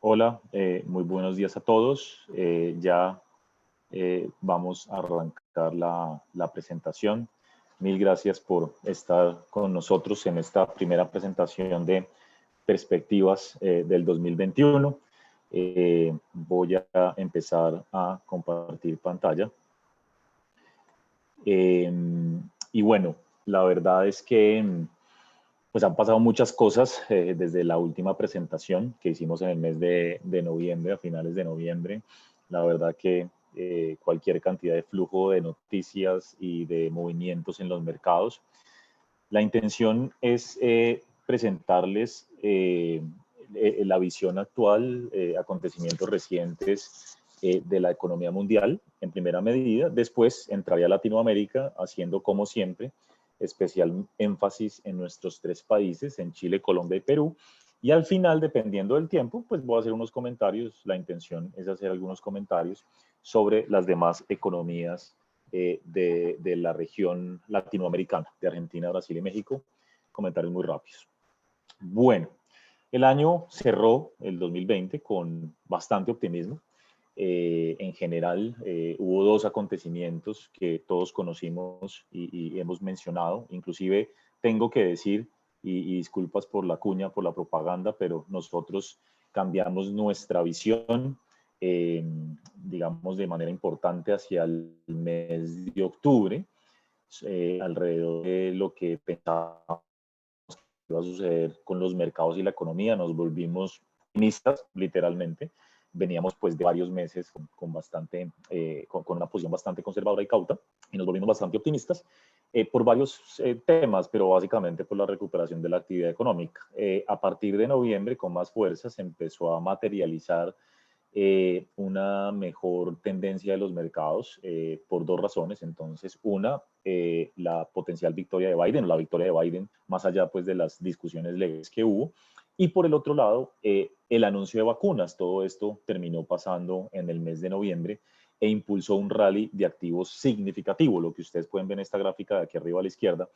Hola, muy buenos días a todos. Vamos a arrancar la presentación. Mil gracias por estar con nosotros en esta primera presentación de perspectivas del 2021. Voy a empezar a compartir pantalla. Eh, y bueno, la verdad es que pues han pasado muchas cosas desde la última presentación que hicimos en el mes de noviembre, a finales de noviembre. La verdad que cualquier cantidad de flujo de noticias y de movimientos en los mercados. La intención es presentarles la visión actual, acontecimientos recientes de la economía mundial en primera medida. Después entraría a Latinoamérica haciendo, como siempre, especial énfasis en nuestros tres países, en Chile, Colombia y Perú. Y al final, dependiendo del tiempo, pues voy a hacer unos comentarios. La intención es hacer algunos comentarios sobre las demás economías de la región latinoamericana, de Argentina, Brasil y México. Comentarios muy rápidos. Bueno, el año cerró, el 2020, con bastante optimismo. En general, hubo dos acontecimientos que todos conocimos y hemos mencionado. Inclusive tengo que decir, y disculpas por la cuña, por la propaganda, pero nosotros cambiamos nuestra visión, digamos, de manera importante hacia el mes de octubre, alrededor de lo que pensábamos que iba a suceder con los mercados y la economía. Nos volvimos optimistas, literalmente. Veníamos pues de varios meses con una posición bastante conservadora y cauta, y nos volvimos bastante optimistas por varios temas, pero básicamente por la recuperación de la actividad económica. A partir de noviembre, con más fuerza, se empezó a materializar una mejor tendencia de los mercados por dos razones. Entonces, una, la potencial victoria de Biden, la victoria de Biden, más allá pues de las discusiones legales que hubo. Y por el otro lado, el anuncio de vacunas. Todo esto terminó pasando en el mes de noviembre e impulsó un rally de activos significativo. Lo que ustedes pueden ver en esta gráfica de aquí arriba a la izquierda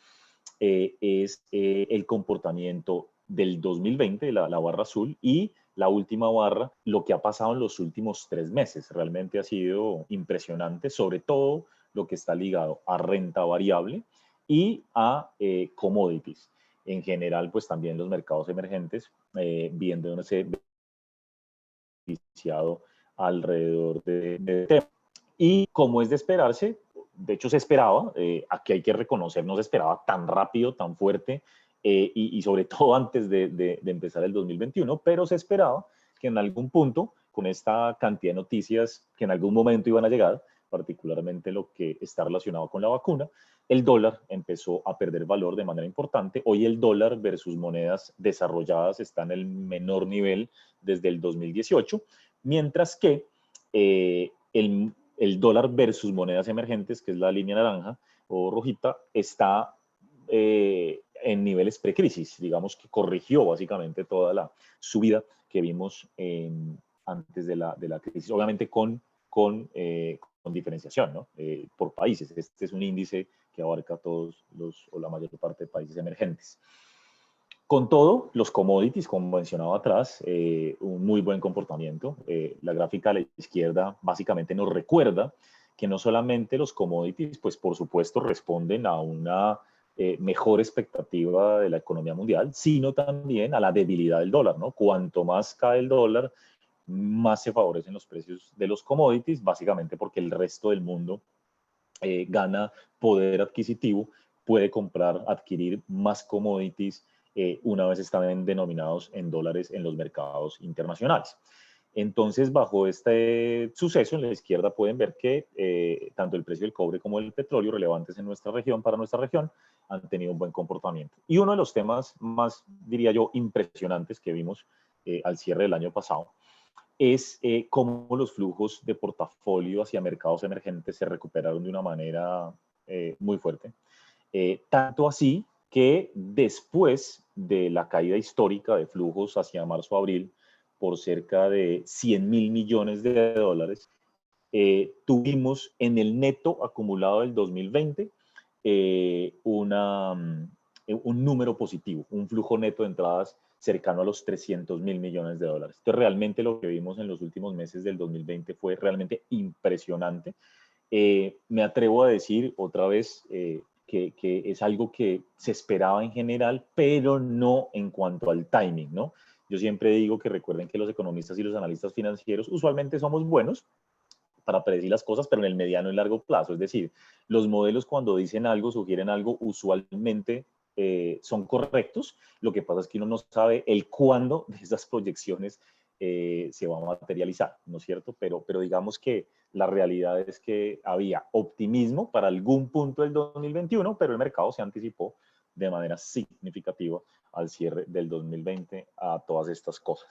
es el comportamiento del 2020, la barra azul, y la última barra, lo que ha pasado en los últimos 3 meses. Realmente ha sido impresionante, sobre todo lo que está ligado a renta variable y a commodities. En general, pues también los mercados emergentes, viéndose beneficiado alrededor de tema. Y como es de esperarse, de hecho se esperaba, aquí hay que reconocer, no se esperaba tan rápido, tan fuerte, y sobre todo antes de empezar el 2021, pero se esperaba que en algún punto, con esta cantidad de noticias que en algún momento iban a llegar, particularmente lo que está relacionado con la vacuna, el dólar empezó a perder valor de manera importante. Hoy el dólar versus monedas desarrolladas está en el menor nivel desde el 2018, mientras que el dólar versus monedas emergentes, que es la línea naranja o rojita, está en niveles precrisis, digamos que corrigió básicamente toda la subida que vimos antes de la crisis, obviamente con diferenciación, ¿no? Por países. Este es un índice que abarca a todos o la mayor parte de países emergentes. Con todo, los commodities, como mencionaba atrás, un muy buen comportamiento. La gráfica a la izquierda básicamente nos recuerda que no solamente los commodities, pues por supuesto responden a una mejor expectativa de la economía mundial, sino también a la debilidad del dólar, ¿no? Cuanto más cae el dólar, más se favorecen los precios de los commodities, básicamente porque el resto del mundo gana poder adquisitivo, puede comprar, adquirir más commodities una vez están denominados en dólares en los mercados internacionales. Entonces, bajo este suceso, en la izquierda pueden ver que tanto el precio del cobre como el petróleo, relevantes en nuestra región, para nuestra región, han tenido un buen comportamiento. Y uno de los temas más, diría yo, impresionantes que vimos al cierre del año pasado es cómo los flujos de portafolio hacia mercados emergentes se recuperaron de una manera muy fuerte. Tanto así que después de la caída histórica de flujos hacia marzo-abril por cerca de 100.000 millones de dólares, tuvimos en el neto acumulado del 2020 un un número positivo, un flujo neto de entradas cercano a los 300.000 millones de dólares. Entonces, realmente lo que vimos en los últimos meses del 2020 fue realmente impresionante. Me atrevo a decir otra vez que es algo que se esperaba en general, pero no en cuanto al timing, ¿no? Yo siempre digo que recuerden que los economistas y los analistas financieros usualmente somos buenos para predecir las cosas, pero en el mediano y largo plazo. Es decir, los modelos cuando dicen algo, sugieren algo, usualmente son correctos. Lo que pasa es que uno no sabe el cuándo de esas proyecciones se va a materializar, ¿no es cierto? Pero digamos que la realidad es que había optimismo para algún punto del 2021, pero el mercado se anticipó de manera significativa al cierre del 2020 a todas estas cosas.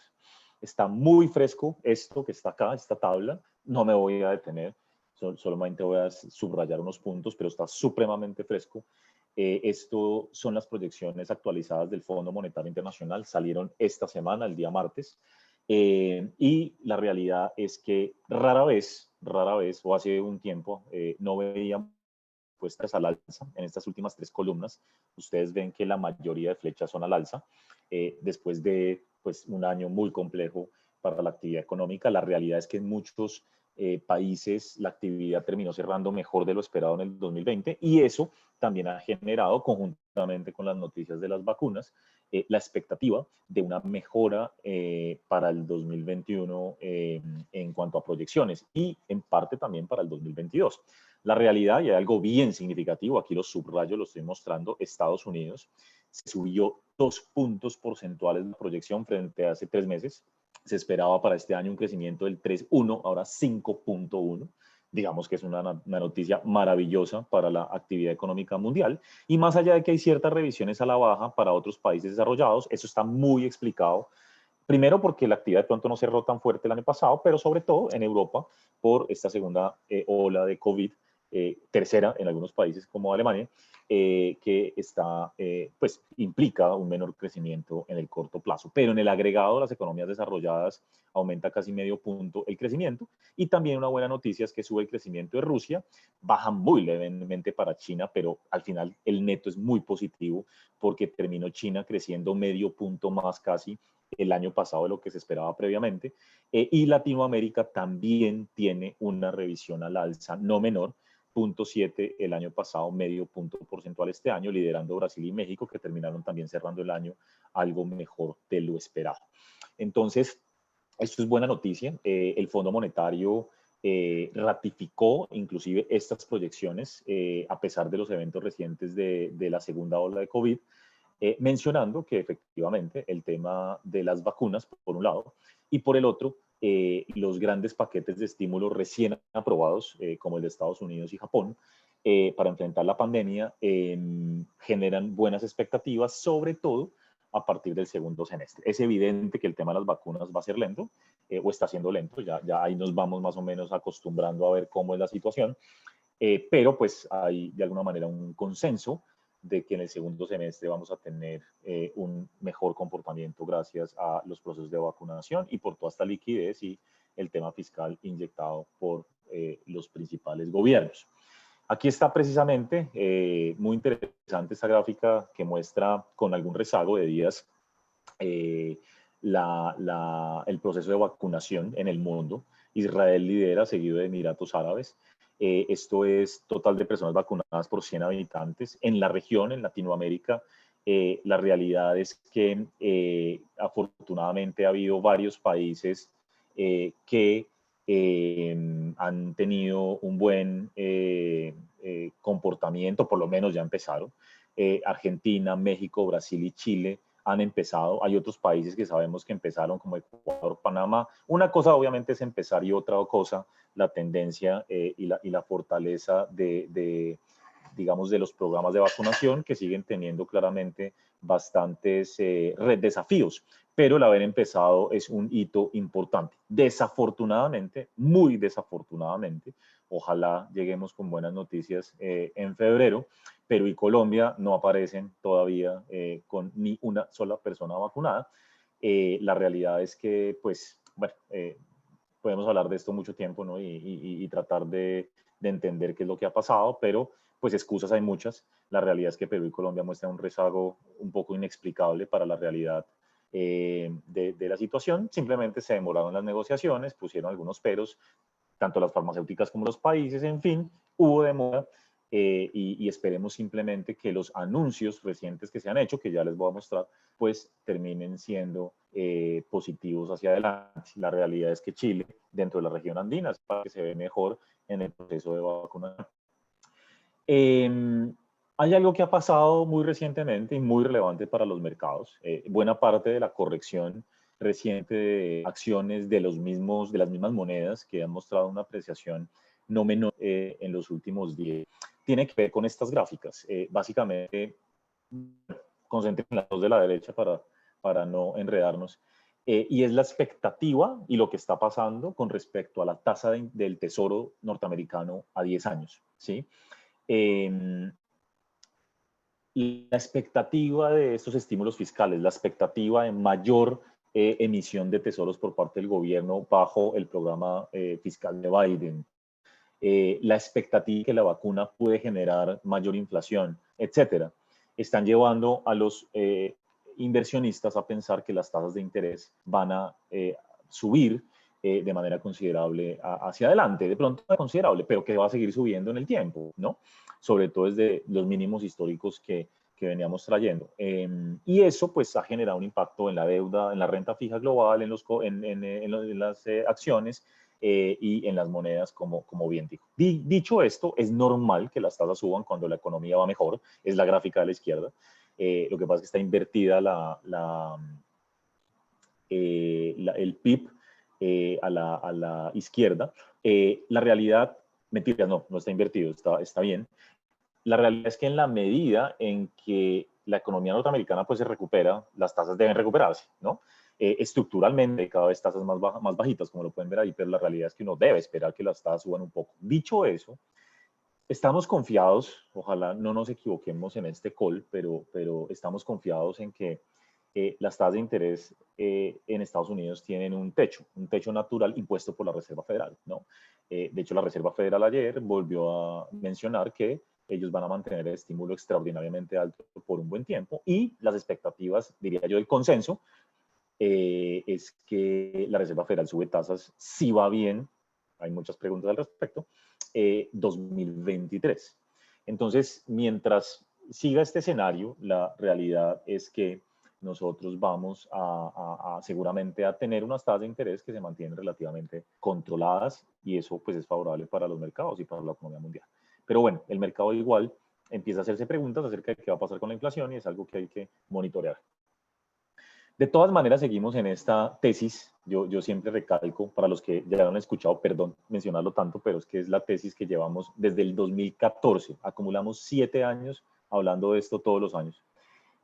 Está muy fresco esto que está acá, esta tabla. No me voy a detener, solamente voy a subrayar unos puntos, pero está supremamente fresco. Esto son las proyecciones actualizadas del Fondo Monetario Internacional, salieron esta semana, el día martes, y la realidad es que rara vez, o hace un tiempo, no veíamos puestas al alza en estas últimas tres columnas. Ustedes ven que la mayoría de flechas son al alza, después de pues, un año muy complejo para la actividad económica. La realidad es que en muchos países la actividad terminó cerrando mejor de lo esperado en el 2020 y eso también ha generado, conjuntamente con las noticias de las vacunas, la expectativa de una mejora para el 2021 en cuanto a proyecciones y en parte también para el 2022. La realidad, y hay algo bien significativo, aquí los subrayo, lo estoy mostrando, Estados Unidos se subió 2 puntos porcentuales de proyección frente a hace 3 meses. Se esperaba para este año un crecimiento del 3.1, ahora 5.1. Digamos que es una noticia maravillosa para la actividad económica mundial. Y más allá de que hay ciertas revisiones a la baja para otros países desarrollados, eso está muy explicado. Primero porque la actividad de pronto no cerró tan fuerte el año pasado, pero sobre todo en Europa por esta segunda ola de COVID, tercera en algunos países como Alemania, que está, pues implica un menor crecimiento en el corto plazo. Pero en el agregado, las economías desarrolladas aumenta casi medio punto el crecimiento. Y también una buena noticia es que sube el crecimiento de Rusia, baja muy levemente para China, pero al final el neto es muy positivo porque terminó China creciendo medio punto más casi el año pasado de lo que se esperaba previamente. Y Latinoamérica también tiene una revisión al alza no menor, 0.7 el año pasado, medio punto porcentual este año, liderando Brasil y México, que terminaron también cerrando el año algo mejor de lo esperado. Entonces, esto es buena noticia. El Fondo Monetario ratificó inclusive estas proyecciones a pesar de los eventos recientes de la segunda ola de COVID, mencionando que efectivamente el tema de las vacunas, por un lado, y por el otro, los grandes paquetes de estímulo recién aprobados, como el de Estados Unidos y Japón, para enfrentar la pandemia, generan buenas expectativas, sobre todo a partir del segundo semestre. Es evidente que el tema de las vacunas va a ser lento, o está siendo lento, ya ahí nos vamos más o menos acostumbrando a ver cómo es la situación, pero pues hay de alguna manera un consenso de que en el segundo semestre vamos a tener un mejor comportamiento gracias a los procesos de vacunación y por toda esta liquidez y el tema fiscal inyectado por los principales gobiernos. Aquí está precisamente, muy interesante esta gráfica que muestra con algún rezago de días eh, el proceso de vacunación en el mundo. Israel lidera, seguido de Emiratos Árabes. Esto es total de personas vacunadas por 100 habitantes. En la región, en Latinoamérica, la realidad es que afortunadamente ha habido varios países que han tenido un buen comportamiento, por lo menos ya empezaron. Argentina, México, Brasil y Chile han empezado. Hay otros países que sabemos que empezaron, como Ecuador, Panamá. Una cosa obviamente es empezar y otra cosa la tendencia y la fortaleza digamos, de los programas de vacunación que siguen teniendo claramente bastantes desafíos, pero el haber empezado es un hito importante. Desafortunadamente, muy desafortunadamente, ojalá lleguemos con buenas noticias en febrero, Perú y Colombia no aparecen todavía con ni una sola persona vacunada. La realidad es que, pues, bueno, podemos hablar de esto mucho tiempo, ¿no? Y tratar de entender qué es lo que ha pasado, pero pues excusas hay muchas. La realidad es que Perú y Colombia muestran un rezago un poco inexplicable para la realidad de la situación. Simplemente se demoraron las negociaciones, pusieron algunos peros, tanto las farmacéuticas como los países, en fin, hubo demora. Y esperemos simplemente que los anuncios recientes que se han hecho, que ya les voy a mostrar, pues terminen siendo positivos hacia adelante. La realidad es que Chile, dentro de la región andina, es para que se ve mejor en el proceso de vacunación. Hay algo que ha pasado muy recientemente y muy relevante para los mercados. Buena parte de la corrección reciente de acciones de las mismas monedas que han mostrado una apreciación no menor en los últimos días, tiene que ver con estas gráficas. Básicamente, concentren las dos de la derecha para no enredarnos. Y es la expectativa y lo que está pasando con respecto a la tasa del tesoro norteamericano a 10 años. ¿Sí? La expectativa de estos estímulos fiscales, la expectativa de mayor emisión de tesoros por parte del gobierno bajo el programa fiscal de Biden, la expectativa de que la vacuna puede generar mayor inflación, etcétera, están llevando a los inversionistas a pensar que las tasas de interés van a subir de manera considerable hacia adelante, de pronto considerable, pero que va a seguir subiendo en el tiempo, ¿no? Sobre todo desde los mínimos históricos que veníamos trayendo. Y eso pues ha generado un impacto en la deuda, en la renta fija global, en las acciones y en las monedas, como bien dijo. Dicho esto, es normal que las tasas suban cuando la economía va mejor, es la gráfica de la izquierda. Lo que pasa es que está invertida el PIB a la izquierda. La realidad, mentiras, no está invertido, está bien. La realidad es que en la medida en que la economía norteamericana pues se recupera, las tasas deben recuperarse, ¿no? Estructuralmente cada vez tasas más bajitas, como lo pueden ver ahí, pero la realidad es que uno debe esperar que las tasas suban un poco. Dicho eso, estamos confiados, ojalá no nos equivoquemos en este call, pero estamos confiados en que las tasas de interés en Estados Unidos tienen un techo natural impuesto por la Reserva Federal, ¿no? De hecho, la Reserva Federal ayer volvió a mencionar que ellos van a mantener el estímulo extraordinariamente alto por un buen tiempo y las expectativas, diría yo, el consenso es que la Reserva Federal sube tasas si va bien, hay muchas preguntas al respecto, 2023. Entonces, mientras siga este escenario, la realidad es que nosotros vamos seguramente a tener unas tasas de interés que se mantienen relativamente controladas y eso pues es favorable para los mercados y para la economía mundial. Pero bueno, el mercado igual empieza a hacerse preguntas acerca de qué va a pasar con la inflación y es algo que hay que monitorear. De todas maneras, seguimos en esta tesis. Yo siempre recalco, para los que ya lo han escuchado, perdón mencionarlo tanto, pero es que es la tesis que llevamos desde el 2014. Acumulamos 7 años hablando de esto todos los años.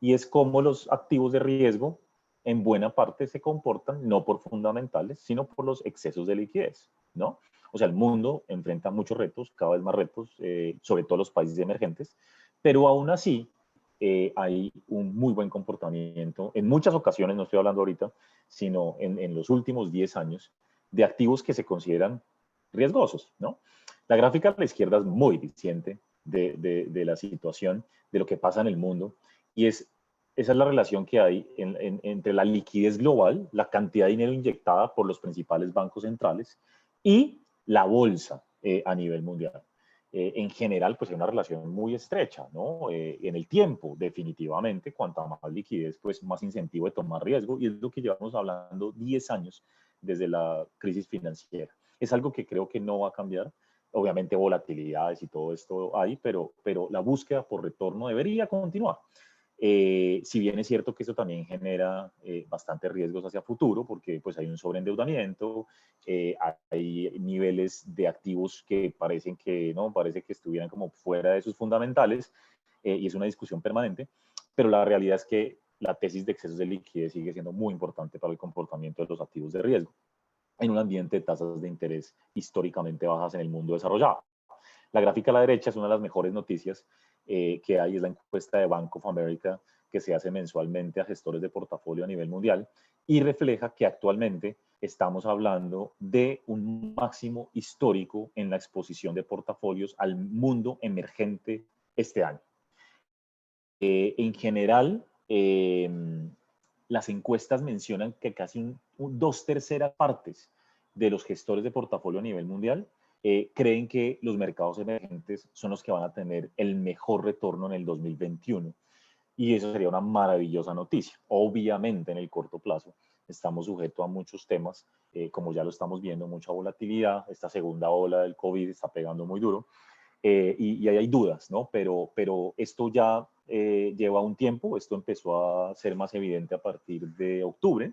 Y es cómo los activos de riesgo en buena parte se comportan no por fundamentales, sino por los excesos de liquidez, ¿no? O sea, el mundo enfrenta muchos retos, cada vez más retos, sobre todo los países emergentes, pero aún así hay un muy buen comportamiento, en muchas ocasiones, no estoy hablando ahorita, sino en los últimos 10 años, de activos que se consideran riesgosos, ¿no? La gráfica a la izquierda es muy eficiente de la situación, de lo que pasa en el mundo, y esa es la relación que hay entre la liquidez global, la cantidad de dinero inyectada por los principales bancos centrales, y la bolsa a nivel mundial. En general, pues hay una relación muy estrecha, ¿no? En el tiempo, definitivamente, cuanta más liquidez, pues más incentivo de tomar riesgo, y es lo que llevamos hablando 10 años desde la crisis financiera. Es algo que creo que no va a cambiar. Obviamente volatilidades y todo esto hay, pero la búsqueda por retorno debería continuar. Si bien es cierto que eso también genera bastantes riesgos hacia futuro, porque pues hay un sobreendeudamiento, hay niveles de activos que parecen que, ¿no? Parece que estuvieran como fuera de sus fundamentales, y es una discusión permanente, pero la realidad es que la tesis de excesos de liquidez sigue siendo muy importante para el comportamiento de los activos de riesgo en un ambiente de tasas de interés históricamente bajas en el mundo desarrollado. La gráfica a la derecha es una de las mejores noticias que hay, es la encuesta de Bank of America que se hace mensualmente a gestores de portafolio a nivel mundial y refleja que actualmente estamos hablando de un máximo histórico en la exposición de portafolios al mundo emergente este año. En general, las encuestas mencionan que casi dos terceras partes de los gestores de portafolio a nivel mundial creen que los mercados emergentes son los que van a tener el mejor retorno en el 2021. Y eso sería una maravillosa noticia. Obviamente, en el corto plazo, estamos sujetos a muchos temas, como ya lo estamos viendo, mucha volatilidad. Esta segunda ola del COVID está pegando muy duro. Y ahí hay dudas, ¿no? Pero esto ya lleva un tiempo, esto empezó a ser más evidente a partir de octubre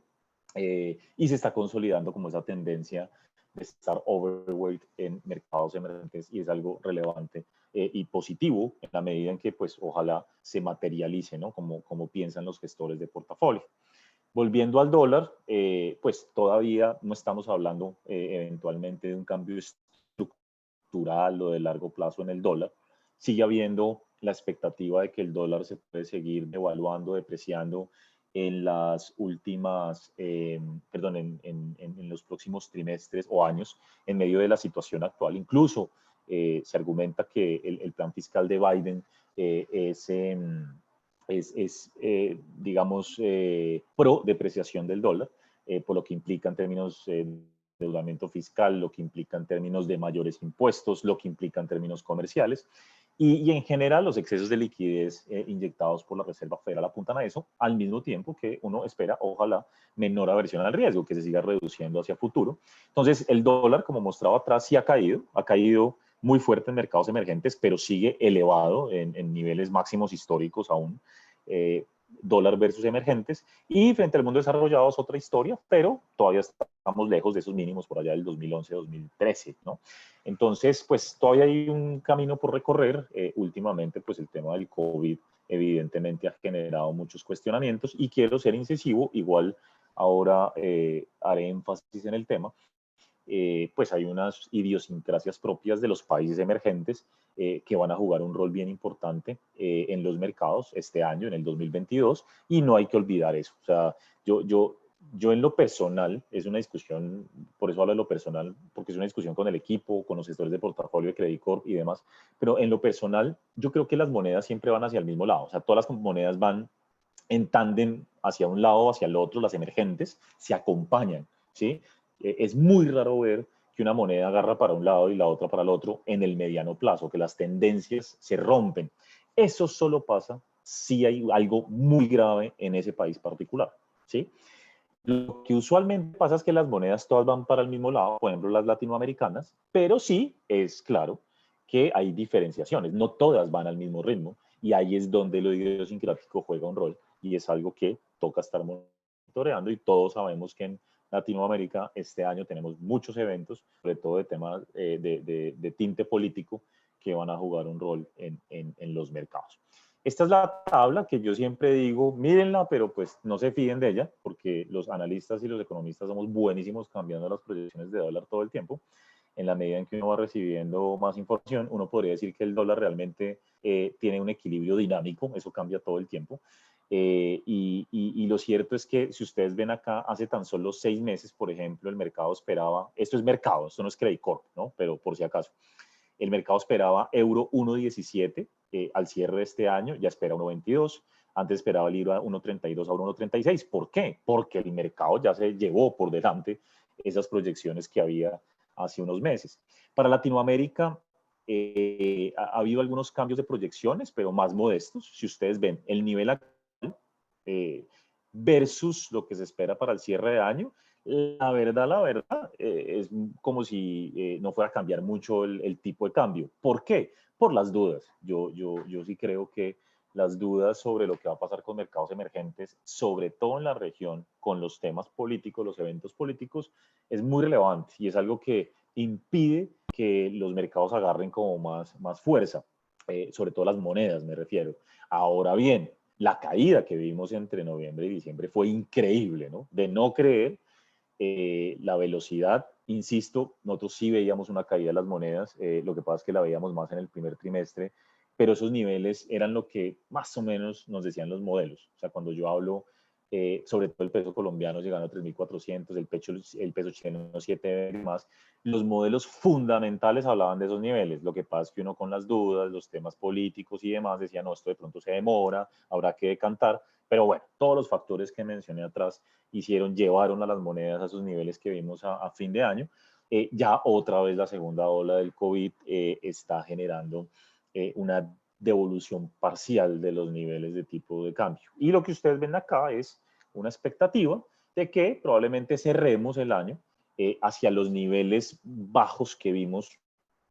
y se está consolidando como esa tendencia de estar overweight en mercados emergentes y es algo relevante y positivo en la medida en que pues ojalá se materialice, ¿no? Como piensan los gestores de portafolio. Volviendo al dólar, pues todavía no estamos hablando eventualmente de un cambio estructural o de largo plazo en el dólar. Sigue habiendo la expectativa de que el dólar se puede seguir devaluando, depreciando en las últimas, en los próximos trimestres o años en medio de la situación actual. Incluso se argumenta que el plan fiscal de Biden digamos, pro depreciación del dólar, por lo que implica en términos de endeudamiento fiscal, lo que implica en términos de mayores impuestos, lo que implica en términos comerciales. Y en general los excesos de liquidez inyectados por la Reserva Federal apuntan a eso, al mismo tiempo que uno espera, ojalá, menor aversión al riesgo, que se siga reduciendo hacia futuro. Entonces, el dólar, como mostraba atrás, sí ha caído muy fuerte en mercados emergentes, pero sigue elevado en niveles máximos históricos aún. Dólar versus emergentes, y frente al mundo desarrollado es otra historia, pero todavía estamos lejos de esos mínimos por allá del 2011-2013, ¿no? Entonces, pues todavía hay un camino por recorrer. Últimamente, pues el tema del COVID evidentemente ha generado muchos cuestionamientos y quiero ser incisivo, igual ahora haré énfasis en el tema. Pues hay unas idiosincrasias propias de los países emergentes que van a jugar un rol bien importante en los mercados este año, en el 2022, y no hay que olvidar eso. O sea, yo en lo personal, es una discusión, por eso hablo de lo personal, porque es una discusión con el equipo, con los gestores de portafolio de Credit Corp y demás, pero en lo personal, yo creo que las monedas siempre van hacia el mismo lado. O sea, todas las monedas van en tándem hacia un lado o hacia el otro, las emergentes se acompañan, ¿sí? Es muy raro ver que una moneda agarra para un lado y la otra para el otro en el mediano plazo, que las tendencias se rompen. Eso solo pasa si hay algo muy grave en ese país particular, ¿sí? Lo que usualmente pasa es que las monedas todas van para el mismo lado, por ejemplo las latinoamericanas, pero sí es claro que hay diferenciaciones, no todas van al mismo ritmo y ahí es donde lo idiosincrático juega un rol y es algo que toca estar monitoreando y todos sabemos que en Latinoamérica este año tenemos muchos eventos, sobre todo de temas de tinte político que van a jugar un rol en los mercados. Esta es la tabla que yo siempre digo, mírenla, pero pues no se fíen de ella, porque los analistas y los economistas somos buenísimos cambiando las proyecciones de dólar todo el tiempo. En la medida en que uno va recibiendo más información, uno podría decir que el dólar realmente tiene un equilibrio dinámico, eso cambia todo el tiempo. Y lo cierto es que si ustedes ven acá, hace tan solo 6 meses, por ejemplo, el mercado esperaba, esto es mercado, esto no es Credit Corp, ¿no? Pero por si acaso, el mercado esperaba euro 1.17 al cierre de este año, ya espera 1.22. Antes esperaba el libra 1.32 a 1.36. ¿Por qué? Porque el mercado ya se llevó por delante esas proyecciones que había hace unos meses. Para Latinoamérica ha habido algunos cambios de proyecciones, pero más modestos. Si ustedes ven el nivel actual versus lo que se espera para el cierre de año, la verdad, es como si no fuera a cambiar mucho el tipo de cambio. ¿Por qué? Por las dudas. Yo sí creo que las dudas sobre lo que va a pasar con mercados emergentes, sobre todo en la región, con los temas políticos, los eventos políticos, es muy relevante y es algo que impide que los mercados agarren como más fuerza, sobre todo las monedas me refiero. Ahora bien, la caída que vimos entre noviembre y diciembre fue increíble, ¿no? De no creer la velocidad, insisto, nosotros sí veíamos una caída de las monedas, lo que pasa es que la veíamos más en el primer trimestre, pero esos niveles eran lo que más o menos nos decían los modelos. O sea, cuando yo hablo sobre todo el peso colombiano llegando a 3.400, el peso chileno 7 más. Los modelos fundamentales hablaban de esos niveles. Lo que pasa es que uno con las dudas, los temas políticos y demás decía, no, esto de pronto se demora, habrá que decantar. Pero bueno, todos los factores que mencioné atrás llevaron a las monedas a esos niveles que vimos a fin de año. Ya otra vez la segunda ola del COVID está generando una devolución parcial de los niveles de tipo de cambio. Y lo que ustedes ven acá es una expectativa de que probablemente cerremos el año hacia los niveles bajos que vimos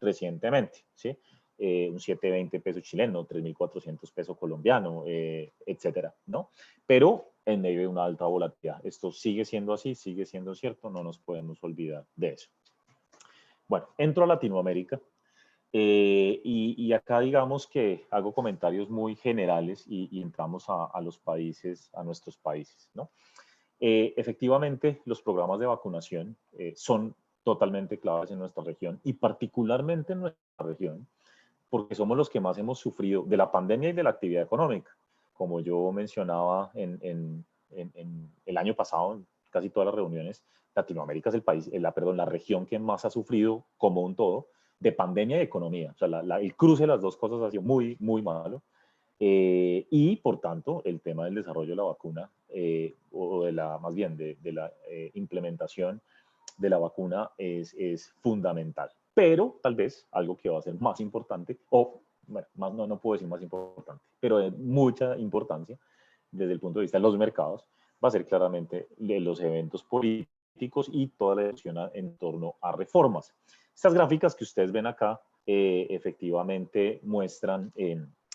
recientemente, ¿sí? Un 720 peso chileno, 3.400 peso colombiano, etcétera, ¿no? Pero en medio de una alta volatilidad. Esto sigue siendo así, sigue siendo cierto, no nos podemos olvidar de eso. Bueno, entro a Latinoamérica. Y acá digamos que hago comentarios muy generales y entramos a los países, a nuestros países, ¿no? Efectivamente, los programas de vacunación son totalmente claves en nuestra región y particularmente en nuestra región, porque somos los que más hemos sufrido de la pandemia y de la actividad económica. Como yo mencionaba en el año pasado, en casi todas las reuniones, Latinoamérica es el país, la región que más ha sufrido como un todo de pandemia y economía. O sea, el cruce de las dos cosas ha sido muy, muy malo. Y por tanto, el tema del desarrollo de la vacuna, o de la, más bien, de la implementación de la vacuna es fundamental. Pero tal vez algo que va a ser más importante, o bueno, más, no puedo decir más importante, pero de mucha importancia desde el punto de vista de los mercados, va a ser claramente de los eventos políticos y toda la discusión en torno a reformas. Estas gráficas que ustedes ven acá efectivamente muestran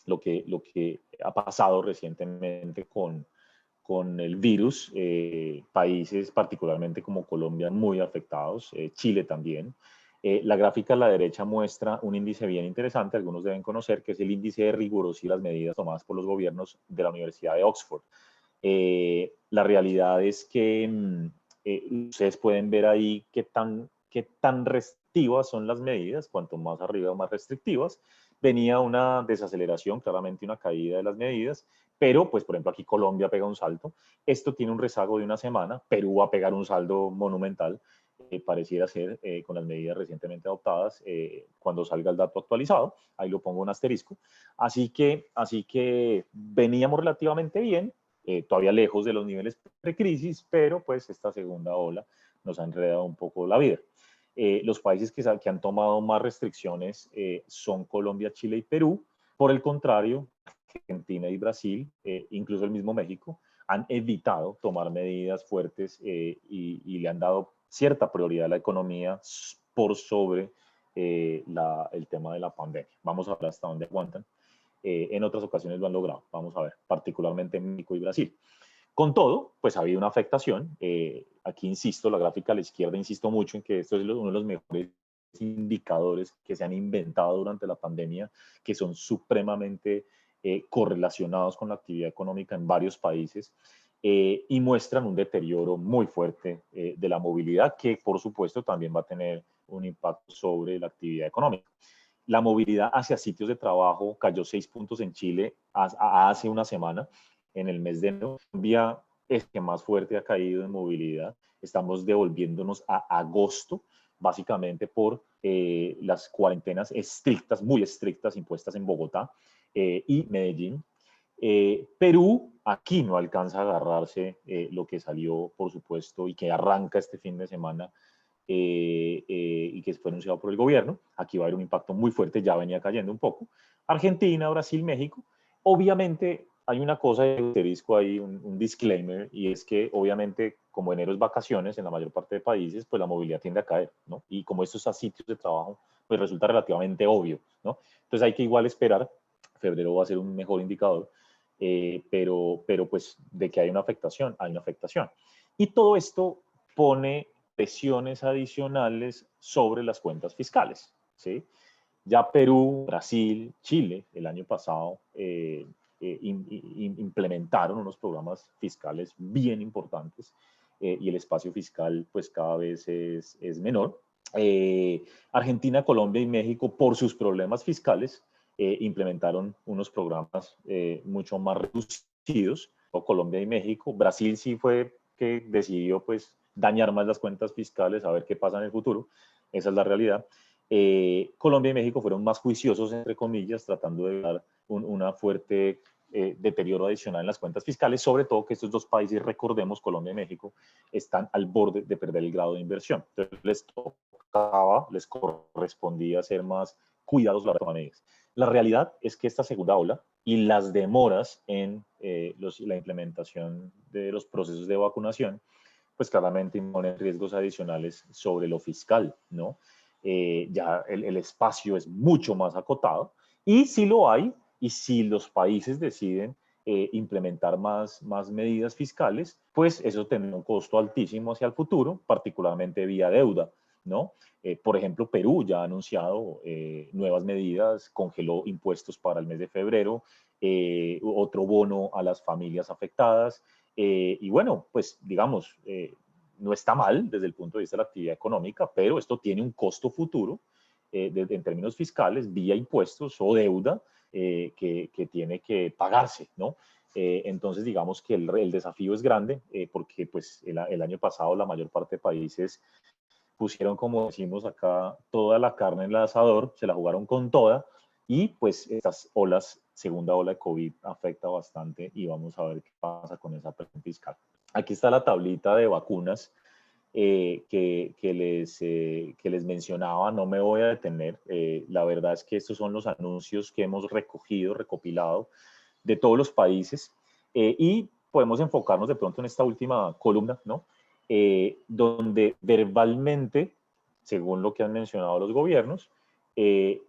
lo que ha pasado recientemente con el virus, países particularmente como Colombia muy afectados, Chile también. La gráfica a la derecha muestra un índice bien interesante, algunos deben conocer, que es el índice de rigurosidad y las medidas tomadas por los gobiernos de la Universidad de Oxford. La realidad es que ustedes pueden ver ahí qué tan restrictivas son las medidas, cuanto más arriba más restrictivas. Venía una desaceleración, claramente una caída de las medidas, pero pues por ejemplo aquí Colombia pega un salto, esto tiene un rezago de una semana, Perú va a pegar un saldo monumental, pareciera ser con las medidas recientemente adoptadas, cuando salga el dato actualizado, ahí lo pongo en asterisco, así que veníamos relativamente bien, todavía lejos de los niveles pre-crisis, pero pues esta segunda ola nos ha enredado un poco la vida. Los países que han tomado más restricciones son Colombia, Chile y Perú. Por el contrario, Argentina y Brasil, incluso el mismo México, han evitado tomar medidas fuertes y le han dado cierta prioridad a la economía por sobre el tema de la pandemia. Vamos a ver hasta dónde aguantan. En otras ocasiones lo han logrado, vamos a ver, particularmente en México y Brasil. Con todo, pues ha habido una afectación. Aquí insisto, la gráfica a la izquierda, insisto mucho en que esto es uno de los mejores indicadores que se han inventado durante la pandemia, que son supremamente correlacionados con la actividad económica en varios países y muestran un deterioro muy fuerte de la movilidad, que por supuesto también va a tener un impacto sobre la actividad económica. La movilidad hacia sitios de trabajo cayó 6 puntos en Chile hace una semana, en el mes de noviembre, es que más fuerte ha caído en movilidad. Estamos devolviéndonos a agosto, básicamente por las cuarentenas estrictas, muy estrictas, impuestas en Bogotá y Medellín. Perú, aquí no alcanza a agarrarse lo que salió, por supuesto, y que arranca este fin de semana y que fue anunciado por el gobierno. Aquí va a haber un impacto muy fuerte, ya venía cayendo un poco. Argentina, Brasil, México. Obviamente hay una cosa de asterisco ahí, un disclaimer, y es que obviamente como enero es vacaciones en la mayor parte de países, pues la movilidad tiende a caer, ¿no? Y como estos a sitios de trabajo, pues resulta relativamente obvio, ¿no? Entonces hay que igual esperar, febrero va a ser un mejor indicador, pero pues de que hay una afectación, hay una afectación. Y todo esto pone presiones adicionales sobre las cuentas fiscales, ¿sí? Ya Perú, Brasil, Chile, el año pasado implementaron unos programas fiscales bien importantes y el espacio fiscal pues cada vez es menor. Argentina, Colombia y México, por sus problemas fiscales, implementaron unos programas mucho más reducidos todo Colombia y México. Brasil sí fue que decidió pues dañar más las cuentas fiscales, a ver qué pasa en el futuro. Esa es la realidad. Colombia y México fueron más juiciosos, entre comillas, tratando de dar una fuerte deterioro adicional en las cuentas fiscales, sobre todo que estos dos países, recordemos, Colombia y México, están al borde de perder el grado de inversión. Entonces les correspondía ser más cuidadosos a la hora de tomar medidas. La realidad es que esta segunda ola y las demoras en la implementación de los procesos de vacunación, pues claramente imponen riesgos adicionales sobre lo fiscal, ¿no? Ya el espacio es mucho más acotado y si lo hay, y si los países deciden implementar más medidas fiscales, pues eso tendrá un costo altísimo hacia el futuro, particularmente vía deuda, ¿no? Por ejemplo, Perú ya ha anunciado nuevas medidas, congeló impuestos para el mes de febrero, otro bono a las familias afectadas, y bueno, pues digamos, no está mal desde el punto de vista de la actividad económica, pero esto tiene un costo futuro en términos fiscales, vía impuestos o deuda que tiene que pagarse, ¿no? Entonces, digamos que el desafío es grande porque pues el año pasado la mayor parte de países pusieron, como decimos acá, toda la carne en el asador, se la jugaron con toda y pues estas olas, segunda ola de COVID afecta bastante y vamos a ver qué pasa con esa presión fiscal. Aquí está la tablita de vacunas que les mencionaba, no me voy a detener. La verdad es que estos son los anuncios que hemos recogido, recopilado de todos los países y podemos enfocarnos de pronto en esta última columna, ¿no? Donde verbalmente, según lo que han mencionado los gobiernos,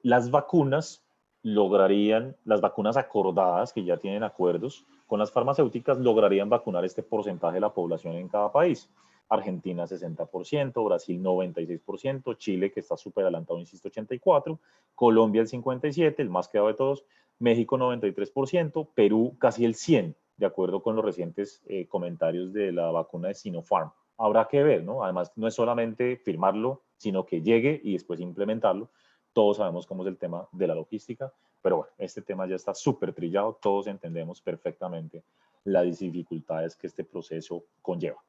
las vacunas las vacunas acordadas, que ya tienen acuerdos con las farmacéuticas, lograrían vacunar este porcentaje de la población en cada país. Argentina 60%, Brasil 96%, Chile, que está súper adelantado, insisto, 84%, Colombia el 57%, el más quedado de todos, México 93%, Perú casi el 100%, de acuerdo con los recientes comentarios de la vacuna de Sinopharm. Habrá que ver, ¿no? Además, no es solamente firmarlo, sino que llegue y después implementarlo. Todos sabemos cómo es el tema de la logística, pero bueno, este tema ya está súper trillado, todos entendemos perfectamente las dificultades que este proceso conlleva.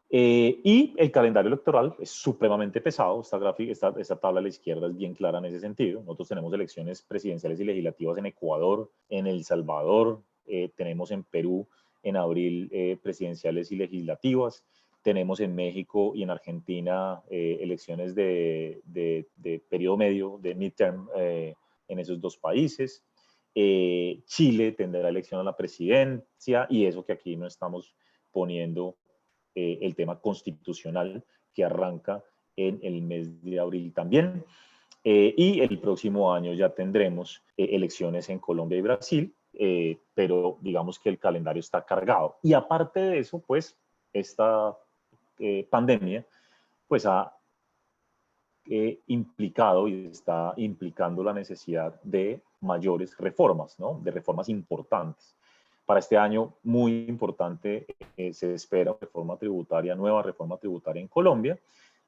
Y el calendario electoral es supremamente pesado. Esta tabla a la izquierda es bien clara en ese sentido. Nosotros tenemos elecciones presidenciales y legislativas en Ecuador, en El Salvador, tenemos en Perú en abril presidenciales y legislativas, tenemos en México y en Argentina elecciones de periodo medio, de midterm, en esos dos países. Chile tendrá elección a la presidencia y eso que aquí no estamos poniendo el tema constitucional que arranca en el mes de abril también. Y el próximo año ya tendremos elecciones en Colombia y Brasil, pero digamos que el calendario está cargado. Y aparte de eso, pues esta pandemia pues ha implicado y está implicando la necesidad de mayores reformas, ¿no? De reformas importantes. Para este año, muy importante, se espera una reforma tributaria, nueva reforma tributaria en Colombia.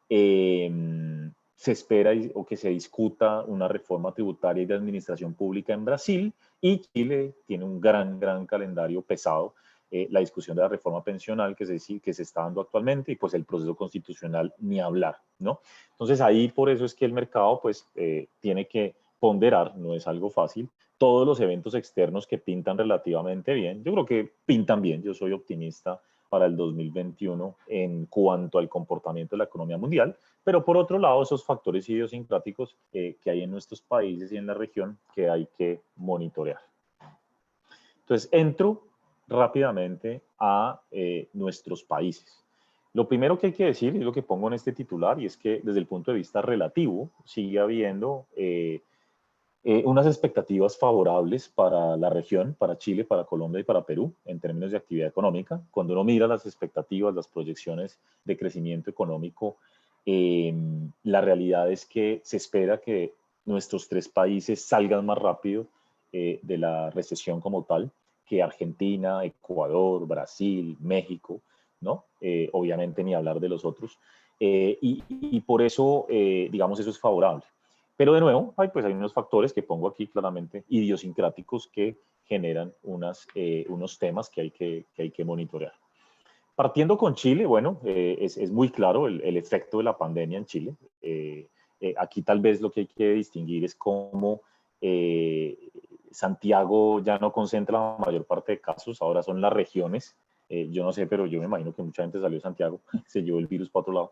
Se espera o que se discuta una reforma tributaria y de administración pública en Brasil, y Chile tiene un gran calendario pesado, la discusión de la reforma pensional que se está dando actualmente y pues el proceso constitucional ni hablar, ¿no? Entonces ahí por eso es que el mercado pues tiene que ponderar, no es algo fácil, todos los eventos externos que pintan relativamente bien. Yo creo que pintan bien, yo soy optimista para el 2021 en cuanto al comportamiento de la economía mundial, pero por otro lado esos factores idiosincráticos que hay en nuestros países y en la región que hay que monitorear. Entonces entro rápidamente a nuestros países. Lo primero que hay que decir, y lo que pongo en este titular, y es que desde el punto de vista relativo sigue habiendo unas expectativas favorables para la región, para Chile, para Colombia y para Perú en términos de actividad económica. Cuando uno mira las expectativas, las proyecciones de crecimiento económico, la realidad es que se espera que nuestros tres países salgan más rápido de la recesión como tal que Argentina, Ecuador, Brasil, México, ¿no? Obviamente ni hablar de los otros. Y por eso, digamos, eso es favorable. Pero de nuevo, pues hay unos factores que pongo aquí claramente idiosincráticos que generan unos temas que hay que monitorear. Partiendo con Chile, bueno, es muy claro el efecto de la pandemia en Chile. Aquí tal vez lo que hay que distinguir es cómo Santiago ya no concentra la mayor parte de casos, ahora son las regiones. Yo no sé, pero yo me imagino que mucha gente salió de Santiago, se llevó el virus para otro lado,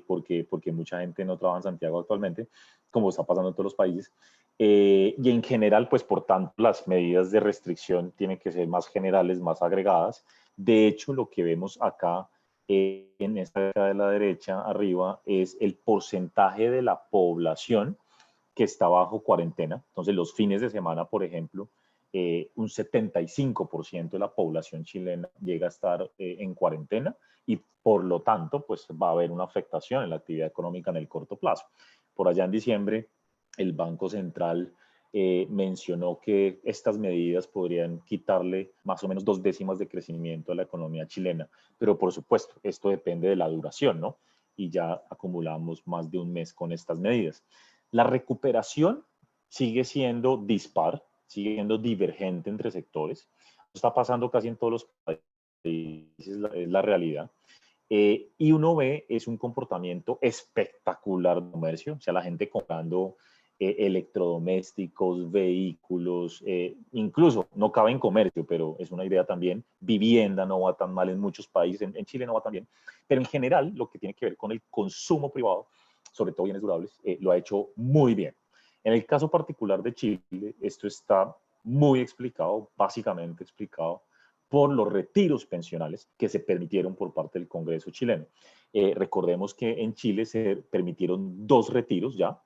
porque mucha gente no trabaja en Santiago actualmente, como está pasando en todos los países. Y en general, pues por tanto, las medidas de restricción tienen que ser más generales, más agregadas. De hecho, lo que vemos acá en esta de la derecha arriba es el porcentaje de la población que está bajo cuarentena. Entonces, los fines de semana, por ejemplo, un 75% de la población chilena llega a estar en cuarentena y por lo tanto, pues va a haber una afectación en la actividad económica en el corto plazo. Por allá en diciembre, el Banco Central mencionó que estas medidas podrían quitarle más o menos 2 décimas de crecimiento a la economía chilena, pero por supuesto, esto depende de la duración, ¿no? Y ya acumulamos más de un mes con estas medidas. La recuperación sigue siendo dispar, sigue siendo divergente entre sectores. Está pasando casi en todos los países, es la realidad. Y uno ve es un comportamiento espectacular de comercio, o sea, la gente comprando electrodomésticos, vehículos, incluso no cabe en comercio, pero es una idea también, vivienda no va tan mal en muchos países, en Chile no va tan bien, pero en general lo que tiene que ver con el consumo privado, sobre todo bienes durables, lo ha hecho muy bien. En el caso particular de Chile, esto está muy explicado, básicamente explicado, por los retiros pensionales que se permitieron por parte del Congreso chileno. Recordemos que en Chile se permitieron 2 retiros ya,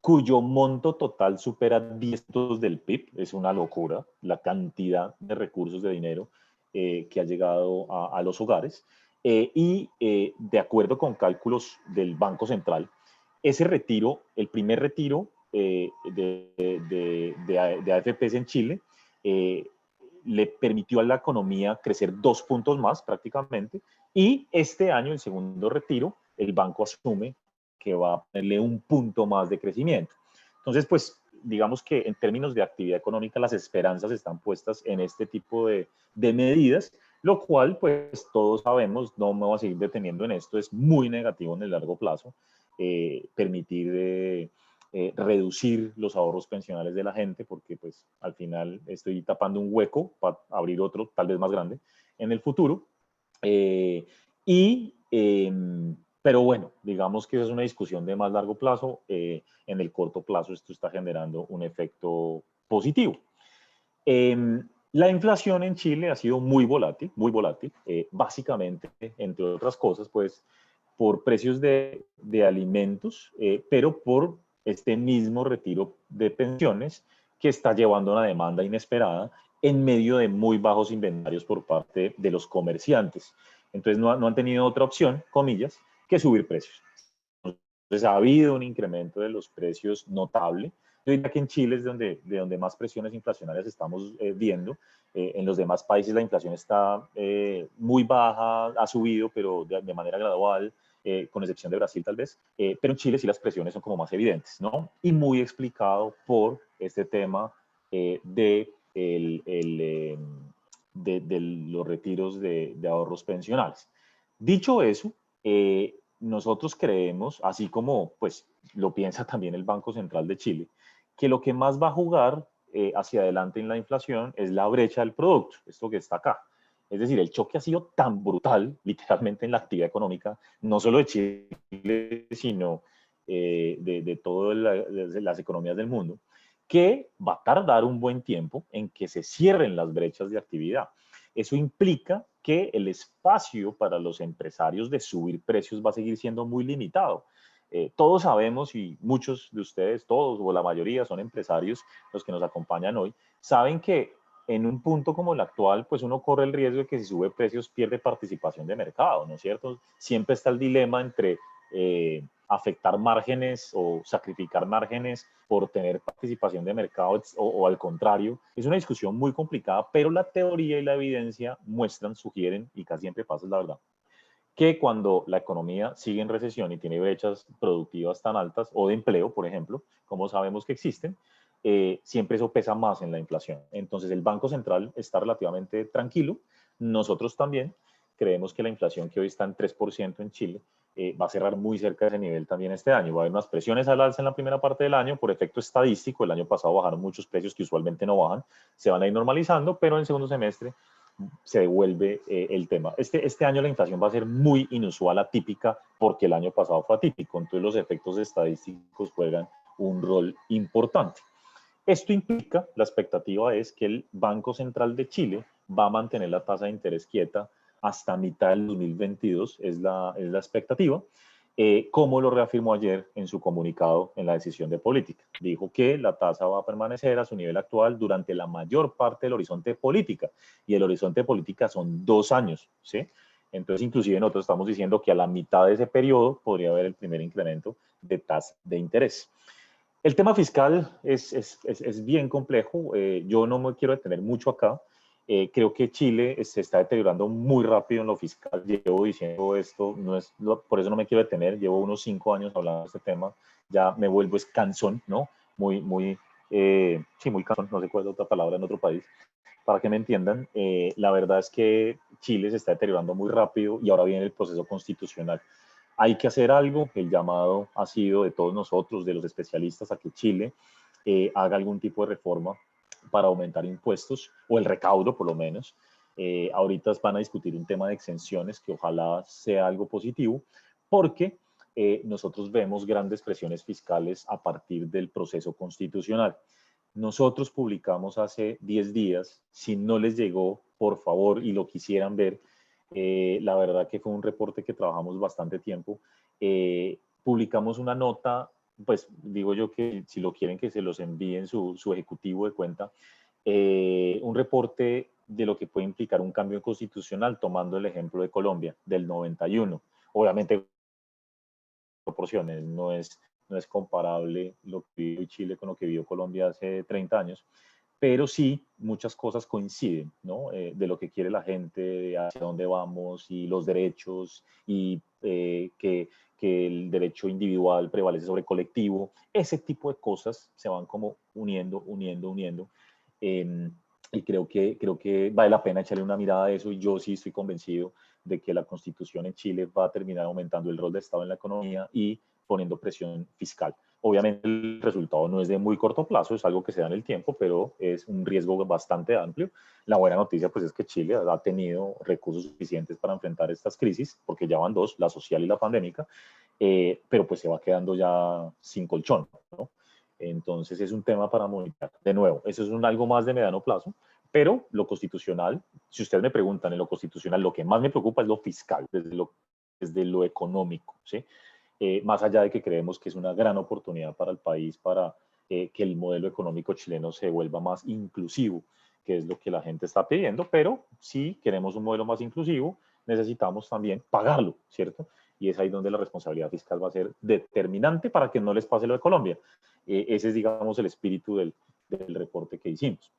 cuyo monto total supera 10 puntos del PIB. Es una locura la cantidad de recursos de dinero que ha llegado a los hogares. De acuerdo con cálculos del Banco Central, ese retiro, el primer retiro de AFPs en Chile, le permitió a la economía crecer 2 puntos más prácticamente, y este año, el segundo retiro, el banco asume que va a ponerle 1 punto más de crecimiento. Entonces, pues, digamos que en términos de actividad económica, las esperanzas están puestas en este tipo de medidas, lo cual, pues, todos sabemos, no me voy a seguir deteniendo en esto, es muy negativo en el largo plazo, permitir reducir los ahorros pensionales de la gente, porque, pues, al final estoy tapando un hueco para abrir otro, tal vez más grande, en el futuro. Eh, y pero bueno, digamos que esa es una discusión de más largo plazo. En el corto plazo esto está generando un efecto positivo. La inflación en Chile ha sido muy volátil, básicamente, entre otras cosas, pues por precios de alimentos, pero por este mismo retiro de pensiones que está llevando a una demanda inesperada en medio de muy bajos inventarios por parte de los comerciantes. Entonces no han tenido otra opción, comillas, que subir precios. Entonces ha habido un incremento de los precios notable. Yo diría que en Chile es de donde más presiones inflacionarias estamos viendo. En los demás países la inflación está muy baja, ha subido, pero de manera gradual, con excepción de Brasil tal vez. Pero en Chile sí las presiones son como más evidentes, ¿no? Y muy explicado por este tema de los retiros de ahorros pensionales. Dicho eso, nosotros creemos, así como pues lo piensa también el Banco Central de Chile, que lo que más va a jugar hacia adelante en la inflación es la brecha del producto, esto que está acá. Es decir, el choque ha sido tan brutal, literalmente, en la actividad económica, no solo de Chile, sino de todas las economías del mundo, que va a tardar un buen tiempo en que se cierren las brechas de actividad. Eso implica que el espacio para los empresarios de subir precios va a seguir siendo muy limitado. Todos sabemos, y muchos de ustedes, todos o la mayoría son empresarios, los que nos acompañan hoy, saben que en un punto como el actual, pues uno corre el riesgo de que si sube precios pierde participación de mercado, ¿no es cierto? Siempre está el dilema entre afectar márgenes o sacrificar márgenes por tener participación de mercado o al contrario. Es una discusión muy complicada, pero la teoría y la evidencia muestran, sugieren, y casi siempre pasa, es la verdad, que cuando la economía sigue en recesión y tiene brechas productivas tan altas o de empleo, por ejemplo, como sabemos que existen, siempre eso pesa más en la inflación. Entonces el Banco Central está relativamente tranquilo, nosotros también creemos que la inflación que hoy está en 3% en Chile va a cerrar muy cerca de ese nivel también este año. Va a haber unas presiones al alza en la primera parte del año por efecto estadístico. El año pasado bajaron muchos precios que usualmente no bajan, se van a ir normalizando, pero en el segundo semestre se devuelve el tema. Este año la inflación va a ser muy inusual, atípica, porque el año pasado fue atípico. Entonces los efectos estadísticos juegan un rol importante. Esto implica, la expectativa es que el Banco Central de Chile va a mantener la tasa de interés quieta hasta mitad del 2022, es la expectativa, como lo reafirmó ayer en su comunicado en la decisión de política. Dijo que la tasa va a permanecer a su nivel actual durante la mayor parte del horizonte de política, y el horizonte de política son 2 años, ¿sí? Entonces, inclusive nosotros estamos diciendo que a la mitad de ese periodo podría haber el primer incremento de tasa de interés. El tema fiscal es bien complejo. Yo no me quiero detener mucho acá. Creo que Chile se está deteriorando muy rápido en lo fiscal. Llevo diciendo esto, por eso no me quiero detener. Llevo unos 5 años hablando de este tema. Ya me vuelvo cansón, ¿no? Sí, muy cansón, no sé cuál es otra palabra en otro país. Para que me entiendan, la verdad es que Chile se está deteriorando muy rápido y ahora viene el proceso constitucional. Hay que hacer algo, el llamado ha sido de todos nosotros, de los especialistas, a que Chile haga algún tipo de reforma para aumentar impuestos, o el recaudo por lo menos. Ahorita van a discutir un tema de exenciones que ojalá sea algo positivo, porque nosotros vemos grandes presiones fiscales a partir del proceso constitucional. Nosotros publicamos hace 10 días, si no les llegó, por favor, y lo quisieran ver, la verdad que fue un reporte que trabajamos bastante tiempo. Publicamos una nota, pues digo yo que si lo quieren que se los envíen su ejecutivo de cuenta, un reporte de lo que puede implicar un cambio constitucional, tomando el ejemplo de Colombia, del 91. Obviamente, proporciones, no es comparable lo que vivió Chile con lo que vivió Colombia hace 30 años, pero sí muchas cosas coinciden, ¿no? De lo que quiere la gente, hacia dónde vamos y los derechos y que el derecho individual prevalece sobre colectivo. Ese tipo de cosas se van como uniendo. Eh, y creo que vale la pena echarle una mirada a eso, y yo sí estoy convencido de que la Constitución en Chile va a terminar aumentando el rol de Estado en la economía y poniendo presión fiscal. Obviamente el resultado no es de muy corto plazo, es algo que se da en el tiempo, pero es un riesgo bastante amplio. La buena noticia pues es que Chile ha tenido recursos suficientes para enfrentar estas crisis, porque ya van dos, la social y la pandémica, pero pues se va quedando ya sin colchón, ¿no? Entonces es un tema para monitorear. De nuevo, eso es algo más de mediano plazo, pero lo constitucional, si ustedes me preguntan en lo constitucional, lo que más me preocupa es lo fiscal, desde lo económico, ¿sí? Más allá de que creemos que es una gran oportunidad para el país, para que el modelo económico chileno se vuelva más inclusivo, que es lo que la gente está pidiendo, pero si queremos un modelo más inclusivo, necesitamos también pagarlo, ¿cierto? Y es ahí donde la responsabilidad fiscal va a ser determinante para que no les pase lo de Colombia. Ese es, digamos, el espíritu del reporte que hicimos.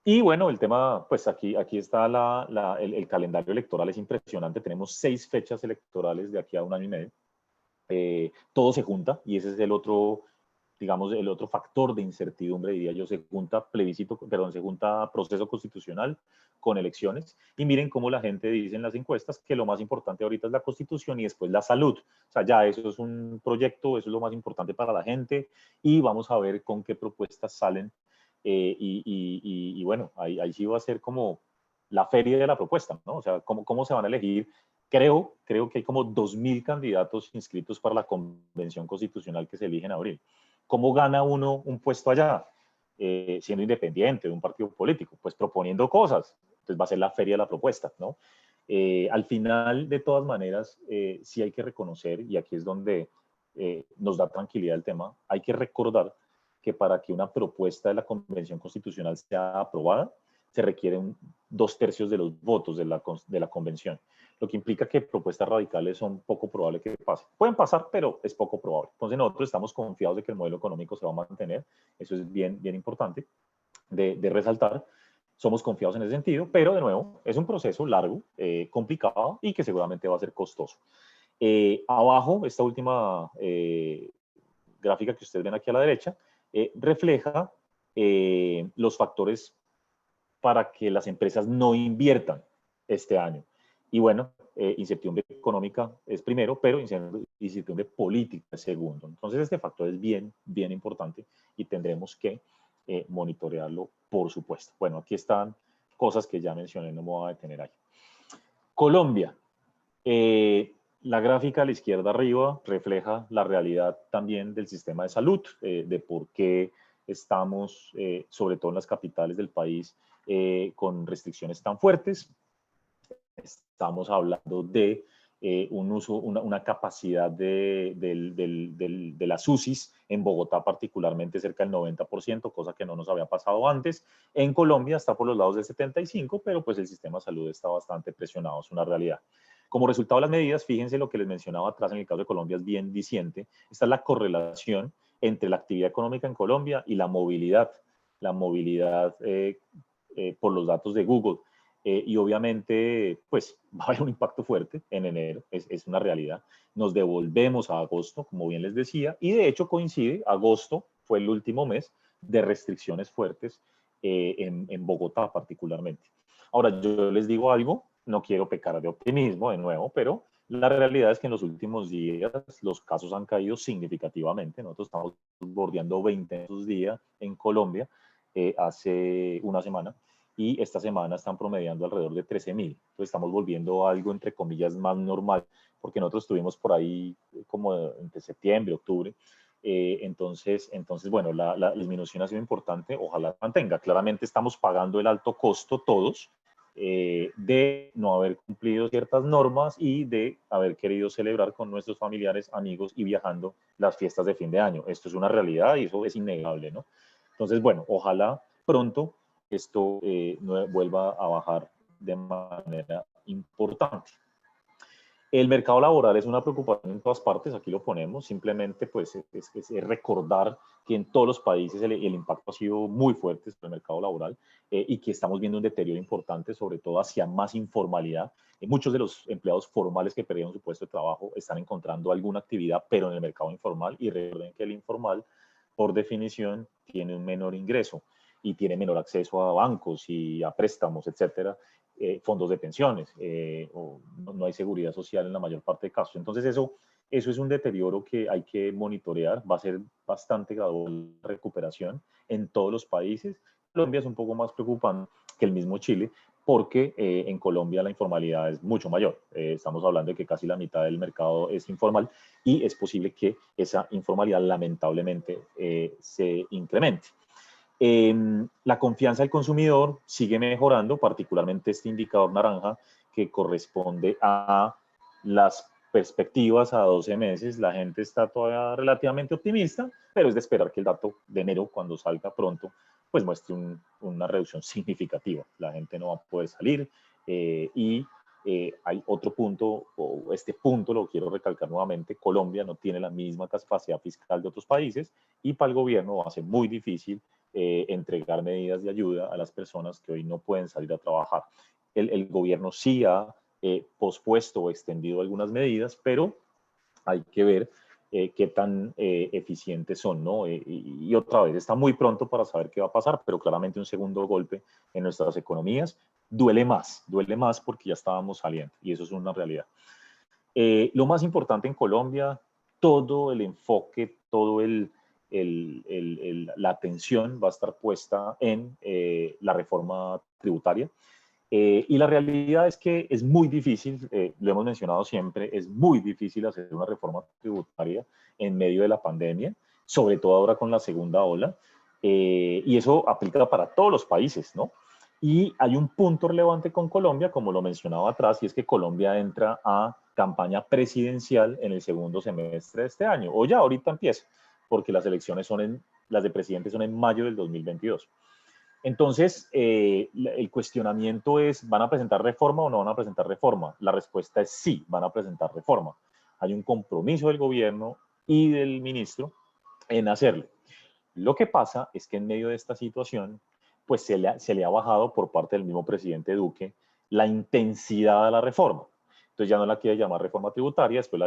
Y bueno, el tema, pues aquí está el calendario electoral, es impresionante. Tenemos 6 fechas electorales de aquí a un año y medio. Todo se junta, y ese es el otro, digamos, el otro factor de incertidumbre, diría yo. Se junta se junta proceso constitucional con elecciones, y miren cómo la gente dice en las encuestas que lo más importante ahorita es la Constitución y después la salud. O sea, ya eso es un proyecto, eso es lo más importante para la gente, y vamos a ver con qué propuestas salen. Y bueno, ahí sí va a ser como la feria de la propuesta, ¿no? O sea, cómo se van a elegir. Creo que hay como 2.000 candidatos inscritos para la convención constitucional que se elige en abril. ¿Cómo gana uno un puesto allá? Siendo independiente de un partido político, pues proponiendo cosas. Entonces va a ser la feria de la propuesta, ¿no? Al final, de todas maneras, sí hay que reconocer, y aquí es donde nos da tranquilidad el tema, hay que recordar que para que una propuesta de la Convención Constitucional sea aprobada, se requieren 2/3 de los votos de la Convención, lo que implica que propuestas radicales son poco probable que pasen. Pueden pasar, pero es poco probable. Entonces nosotros estamos confiados de que el modelo económico se va a mantener. Eso es bien importante de resaltar. Somos confiados en ese sentido, pero de nuevo, es un proceso largo, complicado, y que seguramente va a ser costoso. Abajo, esta última gráfica que ustedes ven aquí a la derecha, refleja los factores para que las empresas no inviertan este año. Y bueno, incertidumbre económica es primero, pero incertidumbre política es segundo. Entonces este factor es bien importante y tendremos que monitorearlo, por supuesto. Bueno, aquí están cosas que ya mencioné, no me voy a detener ahí. Colombia. La gráfica a la izquierda arriba refleja la realidad también del sistema de salud, de por qué estamos, sobre todo en las capitales del país, con restricciones tan fuertes. Estamos hablando de una capacidad de las UCIs en Bogotá particularmente cerca del 90%, cosa que no nos había pasado antes. En Colombia está por los lados del 75%, pero pues el sistema de salud está bastante presionado, es una realidad. Como resultado de las medidas, fíjense lo que les mencionaba atrás en el caso de Colombia es bien diciente. Esta es la correlación entre la actividad económica en Colombia y la movilidad. La movilidad por los datos de Google. Y obviamente, pues va a haber un impacto fuerte en enero, es una realidad. Nos devolvemos a agosto, como bien les decía, y de hecho coincide, agosto fue el último mes de restricciones fuertes en Bogotá particularmente. Ahora, yo les digo algo, no quiero pecar de optimismo de nuevo, pero la realidad es que en los últimos días los casos han caído significativamente. Nosotros estamos bordeando 20 esos días en Colombia hace una semana y esta semana están promediando alrededor de 13.000. Entonces estamos volviendo a algo entre comillas más normal, porque nosotros estuvimos por ahí como entre septiembre, octubre. Entonces, bueno, la disminución ha sido importante, ojalá mantenga. Claramente estamos pagando el alto costo todos de no haber cumplido ciertas normas y de haber querido celebrar con nuestros familiares, amigos y viajando las fiestas de fin de año. Esto es una realidad y eso es innegable, ¿no? Entonces, bueno, ojalá pronto esto vuelva a bajar de manera importante. El mercado laboral es una preocupación en todas partes, aquí lo ponemos, simplemente pues es recordar que en todos los países el impacto ha sido muy fuerte sobre el mercado laboral y que estamos viendo un deterioro importante, sobre todo hacia más informalidad. Muchos de los empleados formales que perdieron su puesto de trabajo están encontrando alguna actividad, pero en el mercado informal, y recuerden que el informal, por definición, tiene un menor ingreso y tiene menor acceso a bancos y a préstamos, etcétera, fondos de pensiones, no hay seguridad social en la mayor parte de casos. Entonces eso es un deterioro que hay que monitorear, va a ser bastante gradual la recuperación en todos los países. Colombia es un poco más preocupante que el mismo Chile, porque en Colombia la informalidad es mucho mayor. Estamos hablando de que casi la mitad del mercado es informal y es posible que esa informalidad lamentablemente se incremente. La confianza del consumidor sigue mejorando, particularmente este indicador naranja que corresponde a las perspectivas a 12 meses. La gente está todavía relativamente optimista, pero es de esperar que el dato de enero, cuando salga pronto, pues muestre una reducción significativa. La gente no va a poder salir y hay otro punto, o este punto lo quiero recalcar nuevamente, Colombia no tiene la misma capacidad fiscal de otros países y para el gobierno va a ser muy difícil entregar medidas de ayuda a las personas que hoy no pueden salir a trabajar. El gobierno sí ha pospuesto o extendido algunas medidas, pero hay que ver qué tan eficientes son, ¿no? Y otra vez, está muy pronto para saber qué va a pasar, pero claramente un segundo golpe en nuestras economías duele más porque ya estábamos saliendo y eso es una realidad. Lo más importante en Colombia, todo el enfoque, todo la atención va a estar puesta en la reforma tributaria. Y la realidad es que es muy difícil, lo hemos mencionado siempre, es muy difícil hacer una reforma tributaria en medio de la pandemia, sobre todo ahora con la segunda ola, y eso aplica para todos los países, ¿no? Y hay un punto relevante con Colombia, como lo mencionaba atrás, y es que Colombia entra a campaña presidencial en el segundo semestre de este año, o ya ahorita empieza, porque las elecciones las de presidente son en mayo del 2022. Entonces, el cuestionamiento es, ¿van a presentar reforma o no van a presentar reforma? La respuesta es sí, van a presentar reforma. Hay un compromiso del gobierno y del ministro en hacerlo. Lo que pasa es que en medio de esta situación, pues se le ha bajado por parte del mismo presidente Duque la intensidad de la reforma. Entonces ya no la quiere llamar reforma tributaria, después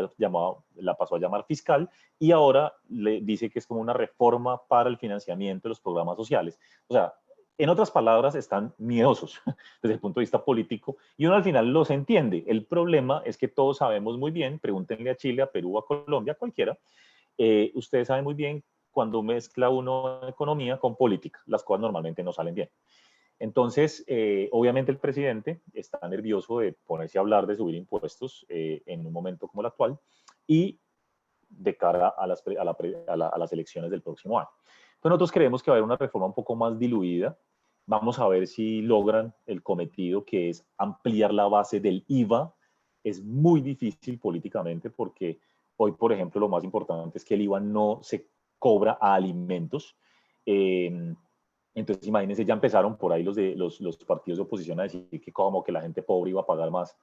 la pasó a llamar fiscal y ahora le dice que es como una reforma para el financiamiento de los programas sociales. O sea, en otras palabras, están miedosos desde el punto de vista político y uno al final los entiende. El problema es que todos sabemos muy bien, pregúntenle a Chile, a Perú, a Colombia, a cualquiera, ustedes saben muy bien cuando mezcla uno economía con política, las cosas normalmente no salen bien. Entonces, obviamente el presidente está nervioso de ponerse a hablar de subir impuestos en un momento como el actual y de cara a las elecciones del próximo año. Entonces nosotros creemos que va a haber una reforma un poco más diluida. Vamos a ver si logran el cometido, que es ampliar la base del IVA. Es muy difícil políticamente porque hoy, por ejemplo, lo más importante es que el IVA no se cobra a alimentos. Entonces, imagínense, ya empezaron por ahí los partidos de oposición a decir que como que la gente pobre iba a pagar más.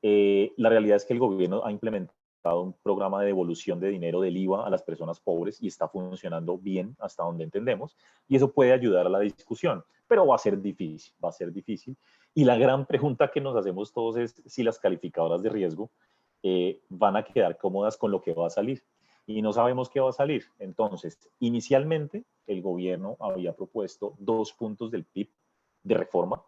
La realidad es que el gobierno ha implementado un programa de devolución de dinero del IVA a las personas pobres y está funcionando bien hasta donde entendemos, y eso puede ayudar a la discusión, pero va a ser difícil, va a ser difícil. Y la gran pregunta que nos hacemos todos es si las calificadoras de riesgo van a quedar cómodas con lo que va a salir. Y no sabemos qué va a salir. Entonces, inicialmente el gobierno había propuesto 2 puntos del PIB de reforma.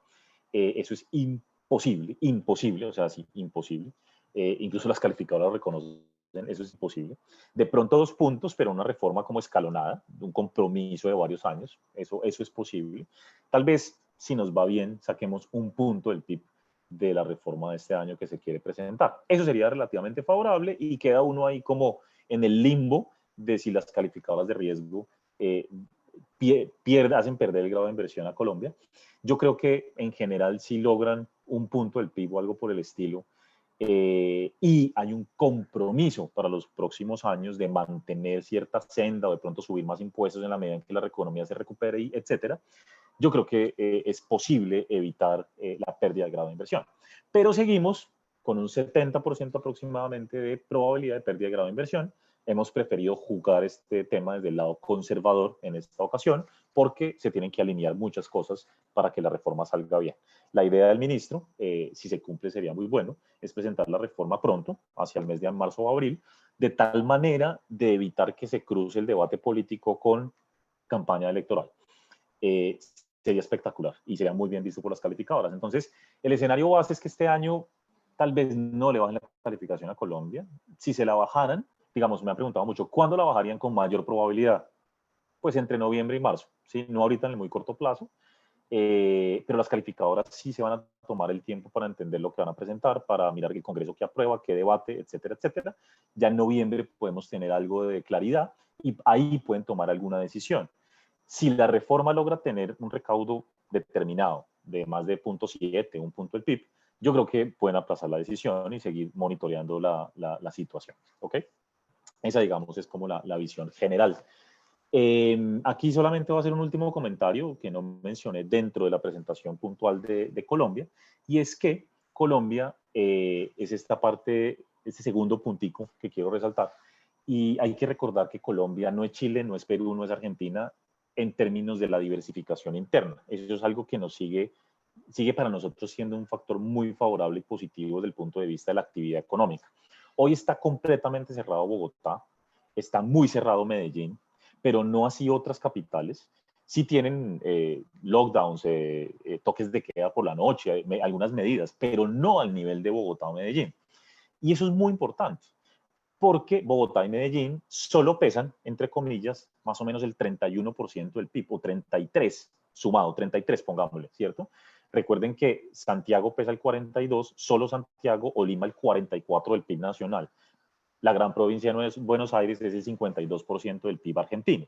Eso es imposible, o sea, sí, imposible. Incluso las calificadoras reconocen, eso es imposible. De pronto 2 puntos, pero una reforma como escalonada, un compromiso de varios años, eso es posible. Tal vez, si nos va bien, saquemos 1 punto del PIB de la reforma de este año que se quiere presentar. Eso sería relativamente favorable y queda uno ahí como en el limbo de si las calificadoras de riesgo hacen perder el grado de inversión a Colombia. Yo creo que en general si logran 1 punto del PIB o algo por el estilo, y hay un compromiso para los próximos años de mantener cierta senda o de pronto subir más impuestos en la medida en que la economía se recupere, y etcétera, yo creo que es posible evitar la pérdida del grado de inversión. Pero seguimos con un 70% aproximadamente de probabilidad de pérdida de grado de inversión. Hemos preferido jugar este tema desde el lado conservador en esta ocasión porque se tienen que alinear muchas cosas para que la reforma salga bien. La idea del ministro, si se cumple sería muy bueno, es presentar la reforma pronto, hacia el mes de marzo o abril, de tal manera de evitar que se cruce el debate político con campaña electoral. Sería espectacular y sería muy bien visto por las calificadoras. Entonces, el escenario base es que este año tal vez no le bajen la calificación a Colombia. Si se la bajaran, digamos, me han preguntado mucho, ¿cuándo la bajarían con mayor probabilidad? Pues entre noviembre y marzo, ¿sí? No ahorita en el muy corto plazo, pero las calificadoras sí se van a tomar el tiempo para entender lo que van a presentar, para mirar el Congreso que aprueba, qué debate, etcétera, etcétera. Ya en noviembre podemos tener algo de claridad y ahí pueden tomar alguna decisión. Si la reforma logra tener un recaudo determinado de más de 0.7, 1 punto del PIB, yo creo que pueden aplazar la decisión y seguir monitoreando la situación. ¿Ok? Esa, digamos, es como la visión general. Aquí solamente voy a hacer un último comentario que no mencioné dentro de la presentación puntual de Colombia, y es que Colombia es esta parte, este segundo puntico que quiero resaltar, y hay que recordar que Colombia no es Chile, no es Perú, no es Argentina en términos de la diversificación interna. Eso es algo que nos sigue para nosotros siendo un factor muy favorable y positivo desde el punto de vista de la actividad económica. Hoy está completamente cerrado Bogotá, está muy cerrado Medellín, pero no así otras capitales. Sí tienen lockdowns, toques de queda por la noche, algunas medidas, pero no al nivel de Bogotá o Medellín. Y eso es muy importante, porque Bogotá y Medellín solo pesan, entre comillas, más o menos el 31% del PIB, o 33, sumado, 33, pongámosle, ¿cierto? Recuerden que Santiago pesa el 42, solo Santiago o Lima el 44 del PIB nacional. La gran provincia de Buenos Aires es el 52% del PIB argentino.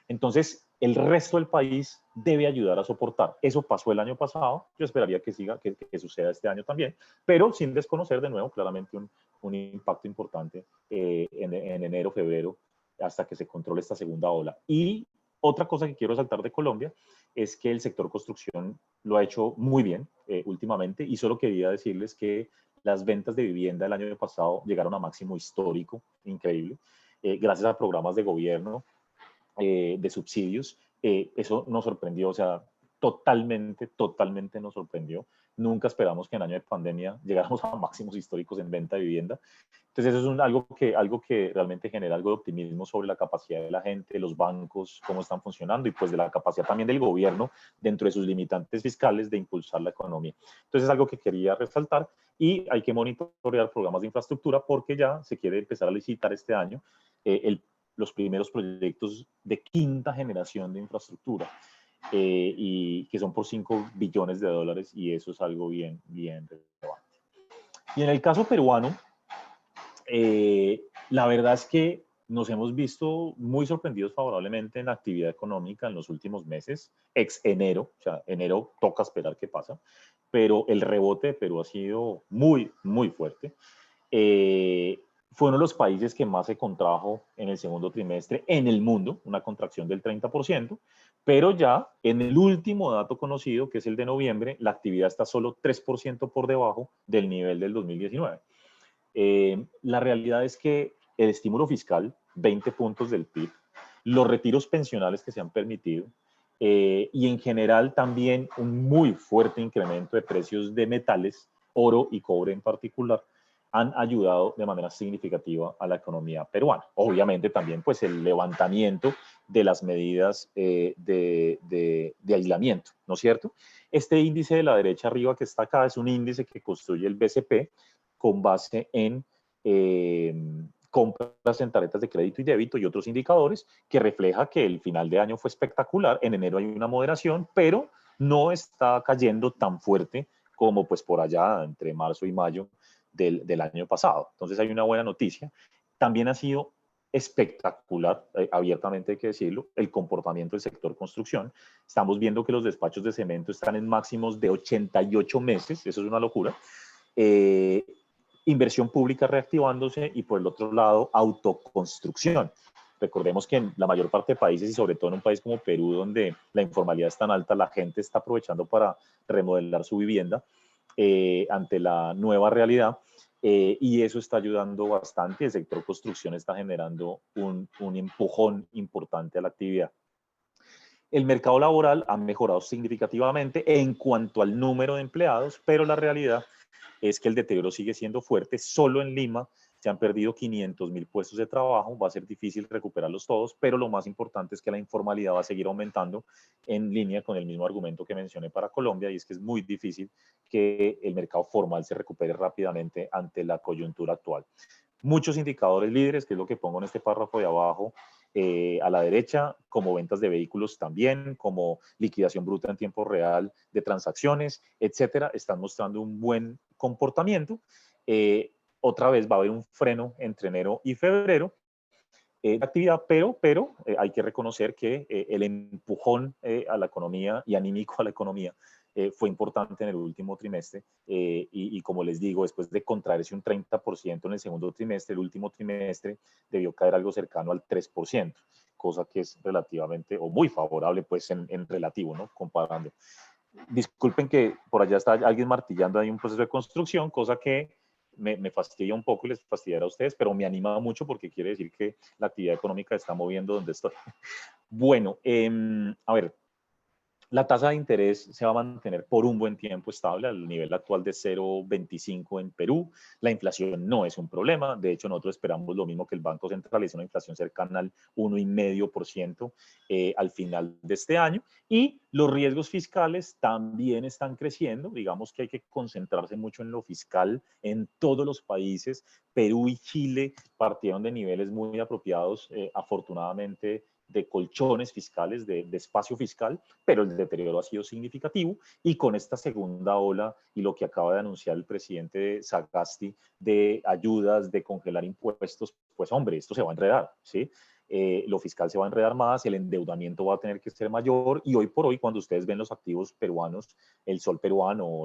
Entonces, el resto del país debe ayudar a soportar. Eso pasó el año pasado, yo esperaría que siga, que suceda este año también, pero sin desconocer de nuevo claramente un impacto importante en enero, febrero, hasta que se controle esta segunda ola. Y otra cosa que quiero resaltar de Colombia es que el sector construcción lo ha hecho muy bien últimamente, y solo quería decirles que las ventas de vivienda el año pasado llegaron a máximo histórico, increíble, gracias a programas de gobierno, de subsidios. Eso nos sorprendió, o sea, totalmente nos sorprendió. Nunca esperamos que en año de pandemia llegáramos a máximos históricos en venta de vivienda. Entonces eso es algo que realmente genera algo de optimismo sobre la capacidad de la gente, los bancos, cómo están funcionando y pues de la capacidad también del gobierno dentro de sus limitantes fiscales de impulsar la economía. Entonces es algo que quería resaltar y hay que monitorear programas de infraestructura porque ya se quiere empezar a licitar este año los primeros proyectos de quinta generación de infraestructura. Y que son por 5 billones de dólares y eso es algo bien relevante. Y en el caso peruano, la verdad es que nos hemos visto muy sorprendidos favorablemente en la actividad económica en los últimos meses, ex enero, o sea, enero toca esperar qué pasa, pero el rebote de Perú ha sido muy fuerte. Fue uno de los países que más se contrajo en el segundo trimestre en el mundo, una contracción del 30%, pero ya en el último dato conocido, que es el de noviembre, la actividad está solo 3% por debajo del nivel del 2019. La realidad es que el estímulo fiscal, 20 puntos del PIB, los retiros pensionales que se han permitido y en general también un muy fuerte incremento de precios de metales, oro y cobre en particular, han ayudado de manera significativa a la economía peruana. Obviamente también pues el levantamiento de las medidas de aislamiento, ¿no es cierto? Este índice de la derecha arriba que está acá es un índice que construye el BCP con base en compras en tarjetas de crédito y débito y otros indicadores que refleja que el final de año fue espectacular. En enero hay una moderación, pero no está cayendo tan fuerte como pues por allá entre marzo y mayo del año pasado. Entonces hay una buena noticia. También ha sido espectacular, abiertamente hay que decirlo, el comportamiento del sector construcción. Estamos viendo que los despachos de cemento están en máximos de 88 meses, eso es una locura. Inversión pública reactivándose y por el otro lado autoconstrucción. Recordemos que en la mayor parte de países y sobre todo en un país como Perú donde la informalidad es tan alta, la gente está aprovechando para remodelar su vivienda ante la nueva realidad y eso está ayudando bastante. El sector construcción está generando un empujón importante a la actividad. El mercado laboral ha mejorado significativamente en cuanto al número de empleados, pero la realidad es que el deterioro sigue siendo fuerte. Solo en Lima se han perdido 500.000 puestos de trabajo, va a ser difícil recuperarlos todos, pero lo más importante es que la informalidad va a seguir aumentando en línea con el mismo argumento que mencioné para Colombia, y es que es muy difícil que el mercado formal se recupere rápidamente ante la coyuntura actual. Muchos indicadores líderes, que es lo que pongo en este párrafo de abajo, a la derecha, como ventas de vehículos también, como liquidación bruta en tiempo real de transacciones, etcétera, están mostrando un buen comportamiento. Otra vez va a haber un freno entre enero y febrero de actividad, pero hay que reconocer que el empujón a la economía y anímico a la economía fue importante en el último trimestre y como les digo, después de contraerse un 30% en el segundo trimestre, el último trimestre debió caer algo cercano al 3%, cosa que es relativamente o muy favorable pues en relativo, ¿no? Comparando. Disculpen que por allá está alguien martillando ahí un proceso de construcción, cosa que me fastidia un poco y les fastidiará a ustedes, pero me anima mucho porque quiere decir que la actividad económica está moviendo donde estoy. Bueno, a ver, la tasa de interés se va a mantener por un buen tiempo estable al nivel actual de 0,25 en Perú. La inflación no es un problema. De hecho, nosotros esperamos lo mismo que el Banco Central, es una inflación cercana al 1,5% al final de este año. Y los riesgos fiscales también están creciendo. Digamos que hay que concentrarse mucho en lo fiscal en todos los países. Perú y Chile partieron de niveles muy apropiados, afortunadamente, de colchones fiscales, de espacio fiscal, pero el deterioro ha sido significativo y con esta segunda ola y lo que acaba de anunciar el presidente Sagasti de ayudas, de congelar impuestos, pues hombre, esto se va a enredar, ¿sí? Lo fiscal se va a enredar más, el endeudamiento va a tener que ser mayor y hoy por hoy cuando ustedes ven los activos peruanos, el sol peruano,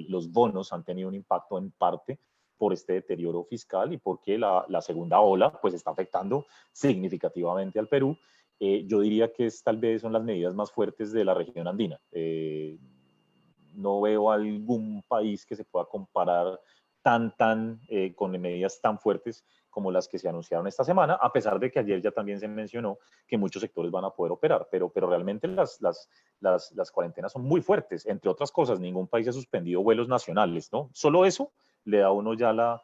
los bonos han tenido un impacto en parte por este deterioro fiscal y porque la segunda ola pues está afectando significativamente al Perú. Yo diría que tal vez son las medidas más fuertes de la región andina. No veo algún país que se pueda comparar con medidas tan fuertes como las que se anunciaron esta semana, a pesar de que ayer ya también se mencionó que muchos sectores van a poder operar, pero realmente las cuarentenas son muy fuertes. Entre otras cosas, ningún país ha suspendido vuelos nacionales, ¿no? Solo eso le da a uno ya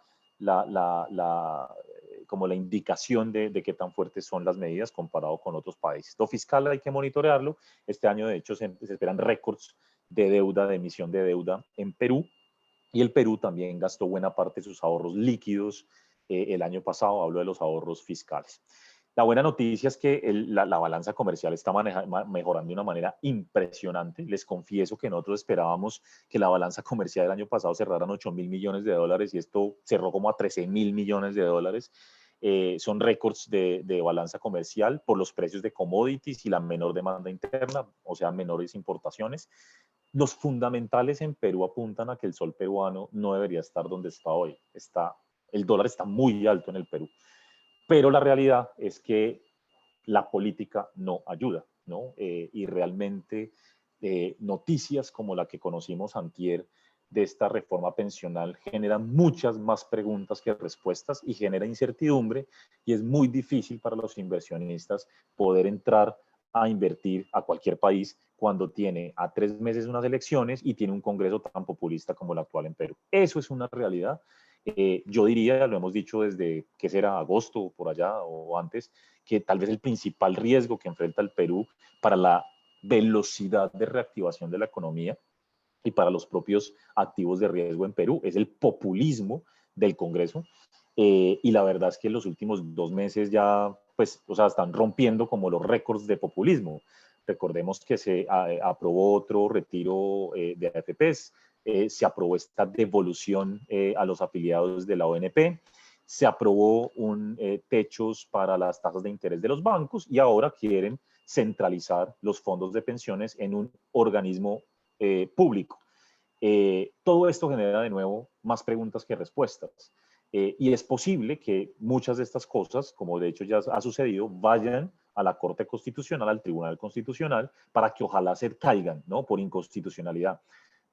como la indicación de qué tan fuertes son las medidas comparado con otros países. Lo fiscal hay que monitorearlo. Este año, de hecho, se esperan récords de deuda, de emisión de deuda en Perú, y el Perú también gastó buena parte de sus ahorros líquidos el año pasado. Hablo de los ahorros fiscales. La buena noticia es que la balanza comercial está mejorando de una manera impresionante. Les confieso que nosotros esperábamos que la balanza comercial del año pasado cerrara en 8.000 millones de dólares y esto cerró como a 13.000 millones de dólares. Son récords de balanza comercial por los precios de commodities y la menor demanda interna, o sea, menores importaciones. Los fundamentales en Perú apuntan a que el sol peruano no debería estar donde está hoy. El dólar está muy alto en el Perú, pero la realidad es que la política no ayuda, ¿no? Y realmente noticias como la que conocimos antier de esta reforma pensional generan muchas más preguntas que respuestas y genera incertidumbre, y es muy difícil para los inversionistas poder entrar a invertir a cualquier país cuando tiene a 3 meses unas elecciones y tiene un Congreso tan populista como el actual en Perú. Eso es una realidad. Yo diría, lo hemos dicho desde que será agosto o por allá o antes, que tal vez el principal riesgo que enfrenta el Perú para la velocidad de reactivación de la economía y para los propios activos de riesgo en Perú es el populismo del Congreso. Y la verdad es que en los últimos 2 meses ya, pues, o sea, están rompiendo como los récords de populismo. Recordemos que se aprobó otro retiro de AFPs, se aprobó esta devolución a los afiliados de la ONP, se aprobó techos para las tasas de interés de los bancos y ahora quieren centralizar los fondos de pensiones en un organismo público. Todo esto genera de nuevo más preguntas que respuestas. Y es posible que muchas de estas cosas, como de hecho ya ha sucedido, vayan a la Corte Constitucional, al Tribunal Constitucional, para que ojalá se caigan, ¿no? Por inconstitucionalidad.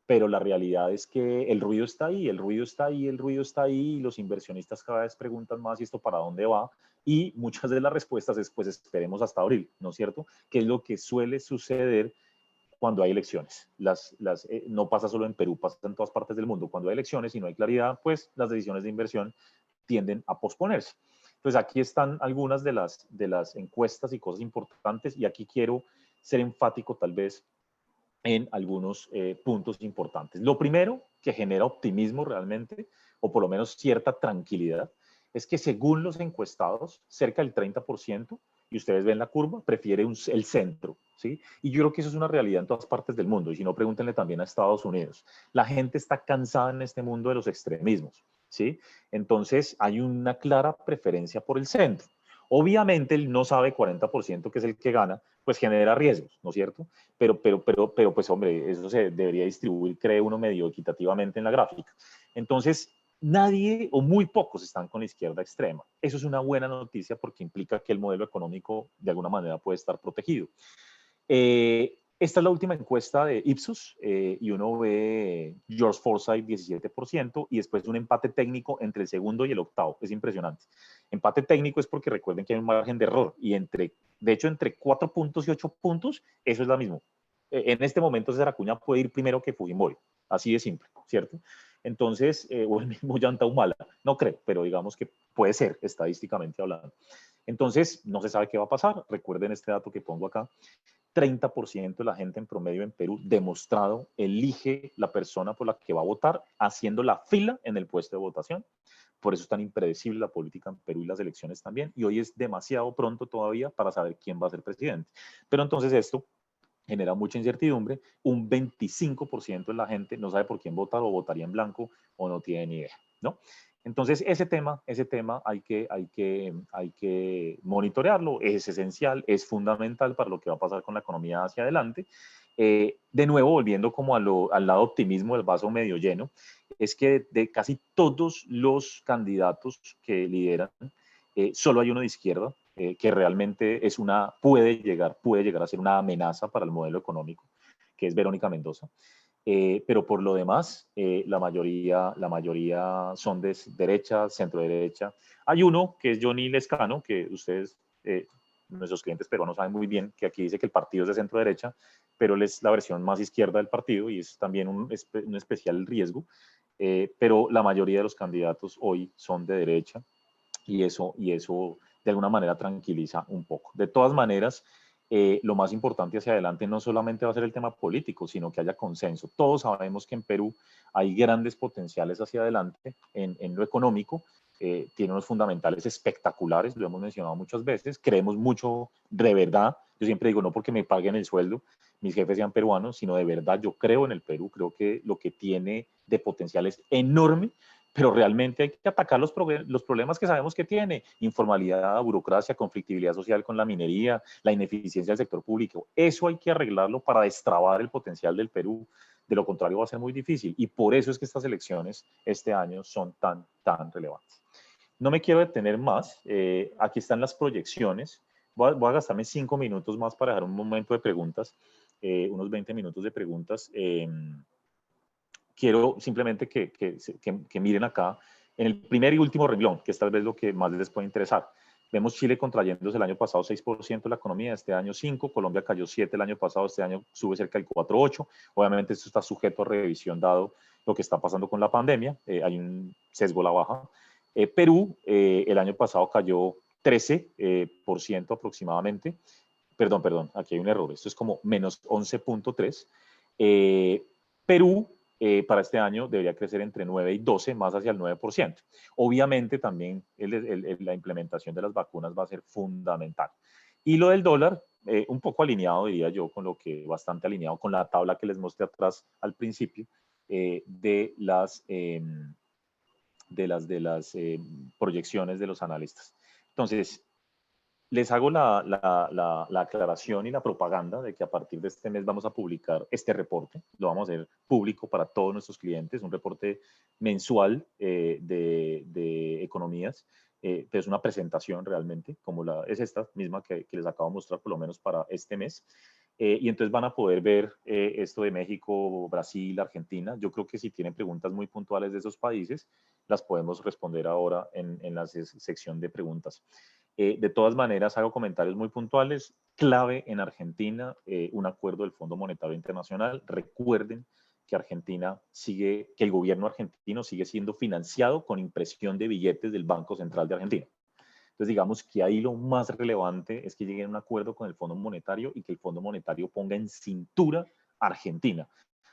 Pero la realidad es que el ruido está ahí, el ruido está ahí, el ruido está ahí, y los inversionistas cada vez preguntan más, ¿y esto para dónde va? Y muchas de las respuestas es, pues esperemos hasta abril, ¿no es cierto? Que es lo que suele suceder cuando hay elecciones. No pasa solo en Perú, pasa en todas partes del mundo. Cuando hay elecciones y no hay claridad, pues las decisiones de inversión tienden a posponerse. Entonces aquí están algunas de las encuestas y cosas importantes, y aquí quiero ser enfático tal vez en algunos puntos importantes. Lo primero que genera optimismo realmente, o por lo menos cierta tranquilidad, es que según los encuestados, cerca del 30%, y ustedes ven la curva, prefiere el centro, ¿sí? Y yo creo que eso es una realidad en todas partes del mundo, y si no, pregúntenle también a Estados Unidos. La gente está cansada en este mundo de los extremismos, ¿sí? Entonces hay una clara preferencia por el centro. Obviamente él no sabe 40% que es el que gana, pues genera riesgos, ¿no es cierto? Pero pues hombre, eso se debería distribuir, cree uno, medio equitativamente en la gráfica. Entonces, nadie o muy pocos están con la izquierda extrema. Eso es una buena noticia porque implica que el modelo económico de alguna manera puede estar protegido. Esta es la última encuesta de Ipsos y uno ve George Forsyth 17% y después un empate técnico entre el segundo y el octavo. Es impresionante. Empate técnico es porque recuerden que hay un margen de error y de hecho entre 4 puntos y 8 puntos, eso es lo mismo. En este momento César Acuña puede ir primero que Fujimori, así de simple, ¿cierto? Entonces, o el mismo Llanta Humala, no creo, pero digamos que puede ser estadísticamente hablando. Entonces, no se sabe qué va a pasar. Recuerden este dato que pongo acá. 30% de la gente en promedio en Perú demostrado elige la persona por la que va a votar haciendo la fila en el puesto de votación. Por eso es tan impredecible la política en Perú y las elecciones también. Y hoy es demasiado pronto todavía para saber quién va a ser presidente. Pero entonces esto genera mucha incertidumbre. Un 25% de la gente no sabe por quién votar o votaría en blanco o no tiene ni idea, ¿no? Entonces, ese tema hay que monitorearlo, es esencial, es fundamental para lo que va a pasar con la economía hacia adelante. De nuevo, volviendo como al lado optimismo del vaso medio lleno, es que de casi todos los candidatos que lideran, solo hay uno de izquierda, que realmente puede llegar a ser una amenaza para el modelo económico, que es Verónica Mendoza. pero por lo demás, la mayoría son de derecha, centro derecha. Hay uno que es Johnny Lescano, que ustedes, nuestros clientes peruanos saben muy bien, que aquí dice que el partido es de centro derecha, pero él es la versión más izquierda del partido y es también un especial riesgo. Pero la mayoría de los candidatos hoy son de derecha y eso de alguna manera tranquiliza un poco. De todas maneras, lo más importante hacia adelante no solamente va a ser el tema político, sino que haya consenso. Todos sabemos que en Perú hay grandes potenciales hacia adelante en lo económico, tiene unos fundamentales espectaculares, lo hemos mencionado muchas veces, creemos mucho de verdad, yo siempre digo, no porque me paguen el sueldo, mis jefes sean peruanos, sino de verdad yo creo en el Perú, creo que lo que tiene de potencial es enorme, pero realmente hay que atacar los problemas que sabemos que tiene: informalidad, burocracia, conflictividad social con la minería, la ineficiencia del sector público. Eso hay que arreglarlo para destrabar el potencial del Perú. De lo contrario va a ser muy difícil y por eso es que estas elecciones este año son tan relevantes. No me quiero detener más. Aquí están las proyecciones. Voy a gastarme 5 minutos más para dejar un momento de preguntas, unos 20 minutos de preguntas. Quiero simplemente que miren acá en el primer y último renglón, que es tal vez lo que más les puede interesar. Vemos Chile contrayéndose el año pasado 6% de la economía, este año 5%, Colombia cayó 7% el año pasado, este año sube cerca del 4,8%. Obviamente esto está sujeto a revisión dado lo que está pasando con la pandemia, hay un sesgo a la baja. Perú el año pasado cayó 13% aproximadamente. Perdón, aquí hay un error, esto es como menos 11,3%. Perú para este año debería crecer entre 9 y 12, más hacia el 9%. Obviamente también la implementación de las vacunas va a ser fundamental. Y lo del dólar, un poco alineado, diría yo, con lo que, bastante alineado con la tabla que les mostré atrás al principio, de las proyecciones de los analistas. Entonces, les hago la aclaración y la propaganda de que a partir de este mes vamos a publicar este reporte. Lo vamos a hacer público para todos nuestros clientes, un reporte mensual de economías. Pero es una presentación realmente, como es esta misma que les acabo de mostrar, por lo menos para este mes. Y entonces van a poder ver esto de México, Brasil, Argentina. Yo creo que si tienen preguntas muy puntuales de esos países, las podemos responder ahora en la sección de preguntas. De todas maneras, hago comentarios muy puntuales. Clave en Argentina, un acuerdo del Fondo Monetario Internacional. Recuerden que que el gobierno argentino sigue siendo financiado con impresión de billetes del Banco Central de Argentina. Entonces, digamos que ahí lo más relevante es que lleguen a un acuerdo con el Fondo Monetario y que el Fondo Monetario ponga en cintura a Argentina.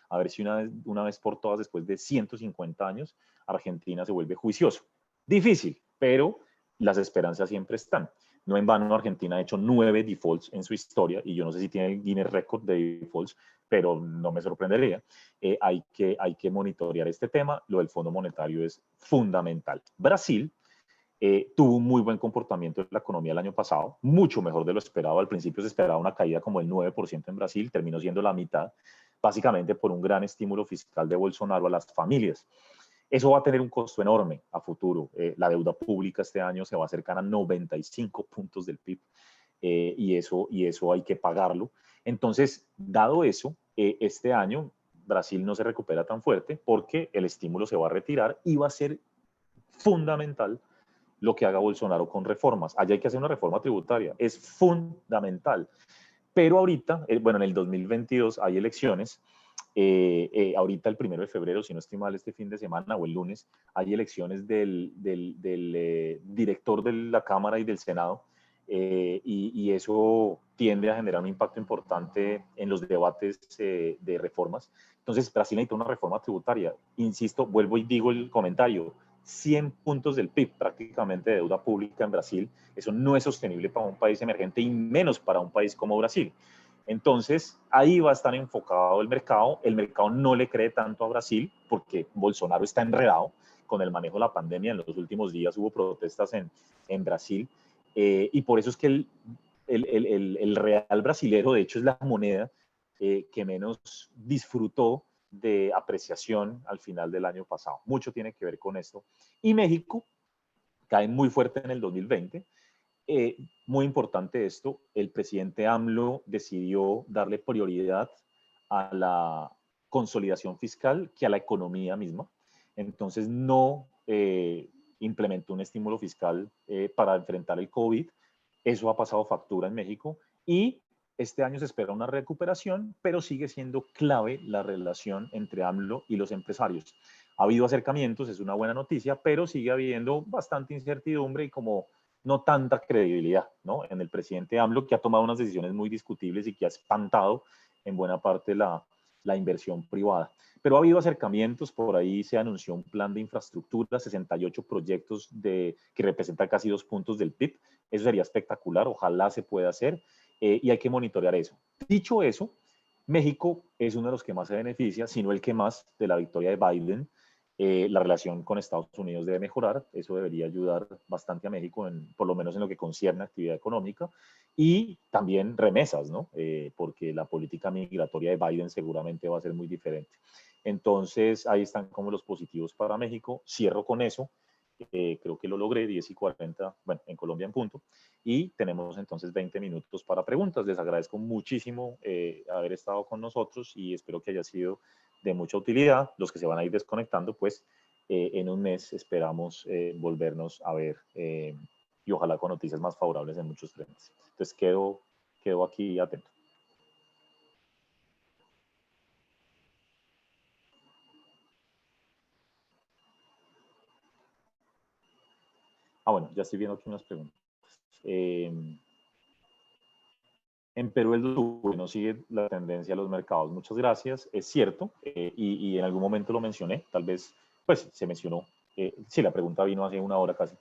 A ver si una vez por todas, después de 150 años, Argentina se vuelve juicioso. Difícil, pero las esperanzas siempre están. No en vano Argentina ha hecho 9 defaults en su historia, y yo no sé si tiene el Guinness Record de defaults, pero no me sorprendería. Hay que monitorear este tema. Lo del Fondo Monetario es fundamental. Brasil tuvo un muy buen comportamiento en la economía el año pasado, mucho mejor de lo esperado. Al principio se esperaba una caída como el 9% en Brasil, terminó siendo la mitad, básicamente por un gran estímulo fiscal de Bolsonaro a las familias. Eso va a tener un costo enorme a futuro. La deuda pública este año se va a acercar a 95 puntos del PIB, y eso hay que pagarlo. Entonces, dado eso, este año Brasil no se recupera tan fuerte porque el estímulo se va a retirar y va a ser fundamental lo que haga Bolsonaro con reformas. Allá hay que hacer una reforma tributaria, es fundamental. Pero ahorita, bueno, en el 2022 hay elecciones. Ahorita el 1 de febrero, si no estoy mal, este fin de semana o el lunes, hay elecciones del director de la Cámara y del Senado, y eso tiende a generar un impacto importante en los debates de reformas. Entonces, Brasil necesita una reforma tributaria. Insisto, vuelvo y digo el comentario: 100 puntos del PIB prácticamente de deuda pública en Brasil. Eso no es sostenible para un país emergente y menos para un país como Brasil. Entonces, ahí va a estar enfocado el mercado. El mercado no le cree tanto a Brasil porque Bolsonaro está enredado con el manejo de la pandemia. En los últimos días hubo protestas en Brasil, y por eso es que el real brasilero, de hecho, es la moneda que menos disfrutó de apreciación al final del año pasado. Mucho tiene que ver con esto. Y México cae muy fuerte en el 2020. Muy importante esto: el presidente AMLO decidió darle prioridad a consolidación fiscal que a la economía misma. Entonces no implementó un estímulo fiscal para enfrentar el COVID. Eso ha pasado factura en México y este año se espera una recuperación, pero sigue siendo clave la relación entre AMLO y los empresarios. Ha habido acercamientos, es una buena noticia, pero sigue habiendo bastante incertidumbre y como no tanta credibilidad, ¿no? En el presidente AMLO, que ha tomado unas decisiones muy discutibles y que ha espantado en buena parte la inversión privada. Pero ha habido acercamientos, por ahí se anunció un plan de infraestructura, 68 proyectos que representan casi 2 puntos del PIB. Eso sería espectacular, ojalá se pueda hacer y hay que monitorear eso. Dicho eso, México es uno de los que más se beneficia, si no el que más, de la victoria de Biden. La relación con Estados Unidos debe mejorar, eso debería ayudar bastante a México, por lo menos en lo que concierne a actividad económica, y también remesas, ¿no? Porque la política migratoria de Biden seguramente va a ser muy diferente. Entonces, ahí están como los positivos para México. Cierro con eso. Creo que lo logré, 10:40, bueno, en Colombia en punto. Y tenemos entonces 20 minutos para preguntas. Les agradezco muchísimo haber estado con nosotros y espero que haya sido de mucha utilidad. Los que se van a ir desconectando, pues en un mes esperamos volvernos a ver y ojalá con noticias más favorables en muchos frentes. Entonces quedo aquí atento. Bueno, ya estoy viendo aquí unas preguntas. En Perú el no sigue la tendencia de los mercados. Muchas gracias. Es cierto, y en algún momento lo mencioné, tal vez, pues se mencionó. Sí, la pregunta vino hace una hora casi.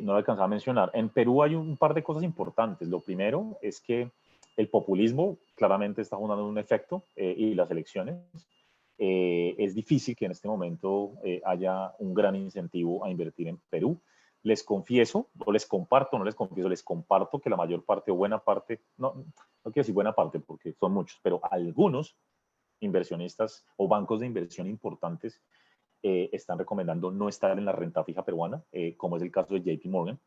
No lo alcanzaba a mencionar. En Perú hay un par de cosas importantes. Lo primero es que el populismo claramente está jugando un efecto y las elecciones. Es difícil que en este momento haya un gran incentivo a invertir en Perú. Les confieso, o les comparto, no les confieso, les comparto que la mayor parte o buena parte, no quiero decir buena parte porque son muchos, pero algunos inversionistas o bancos de inversión importantes están recomendando no estar en la renta fija peruana, como es el caso de JP Morgan.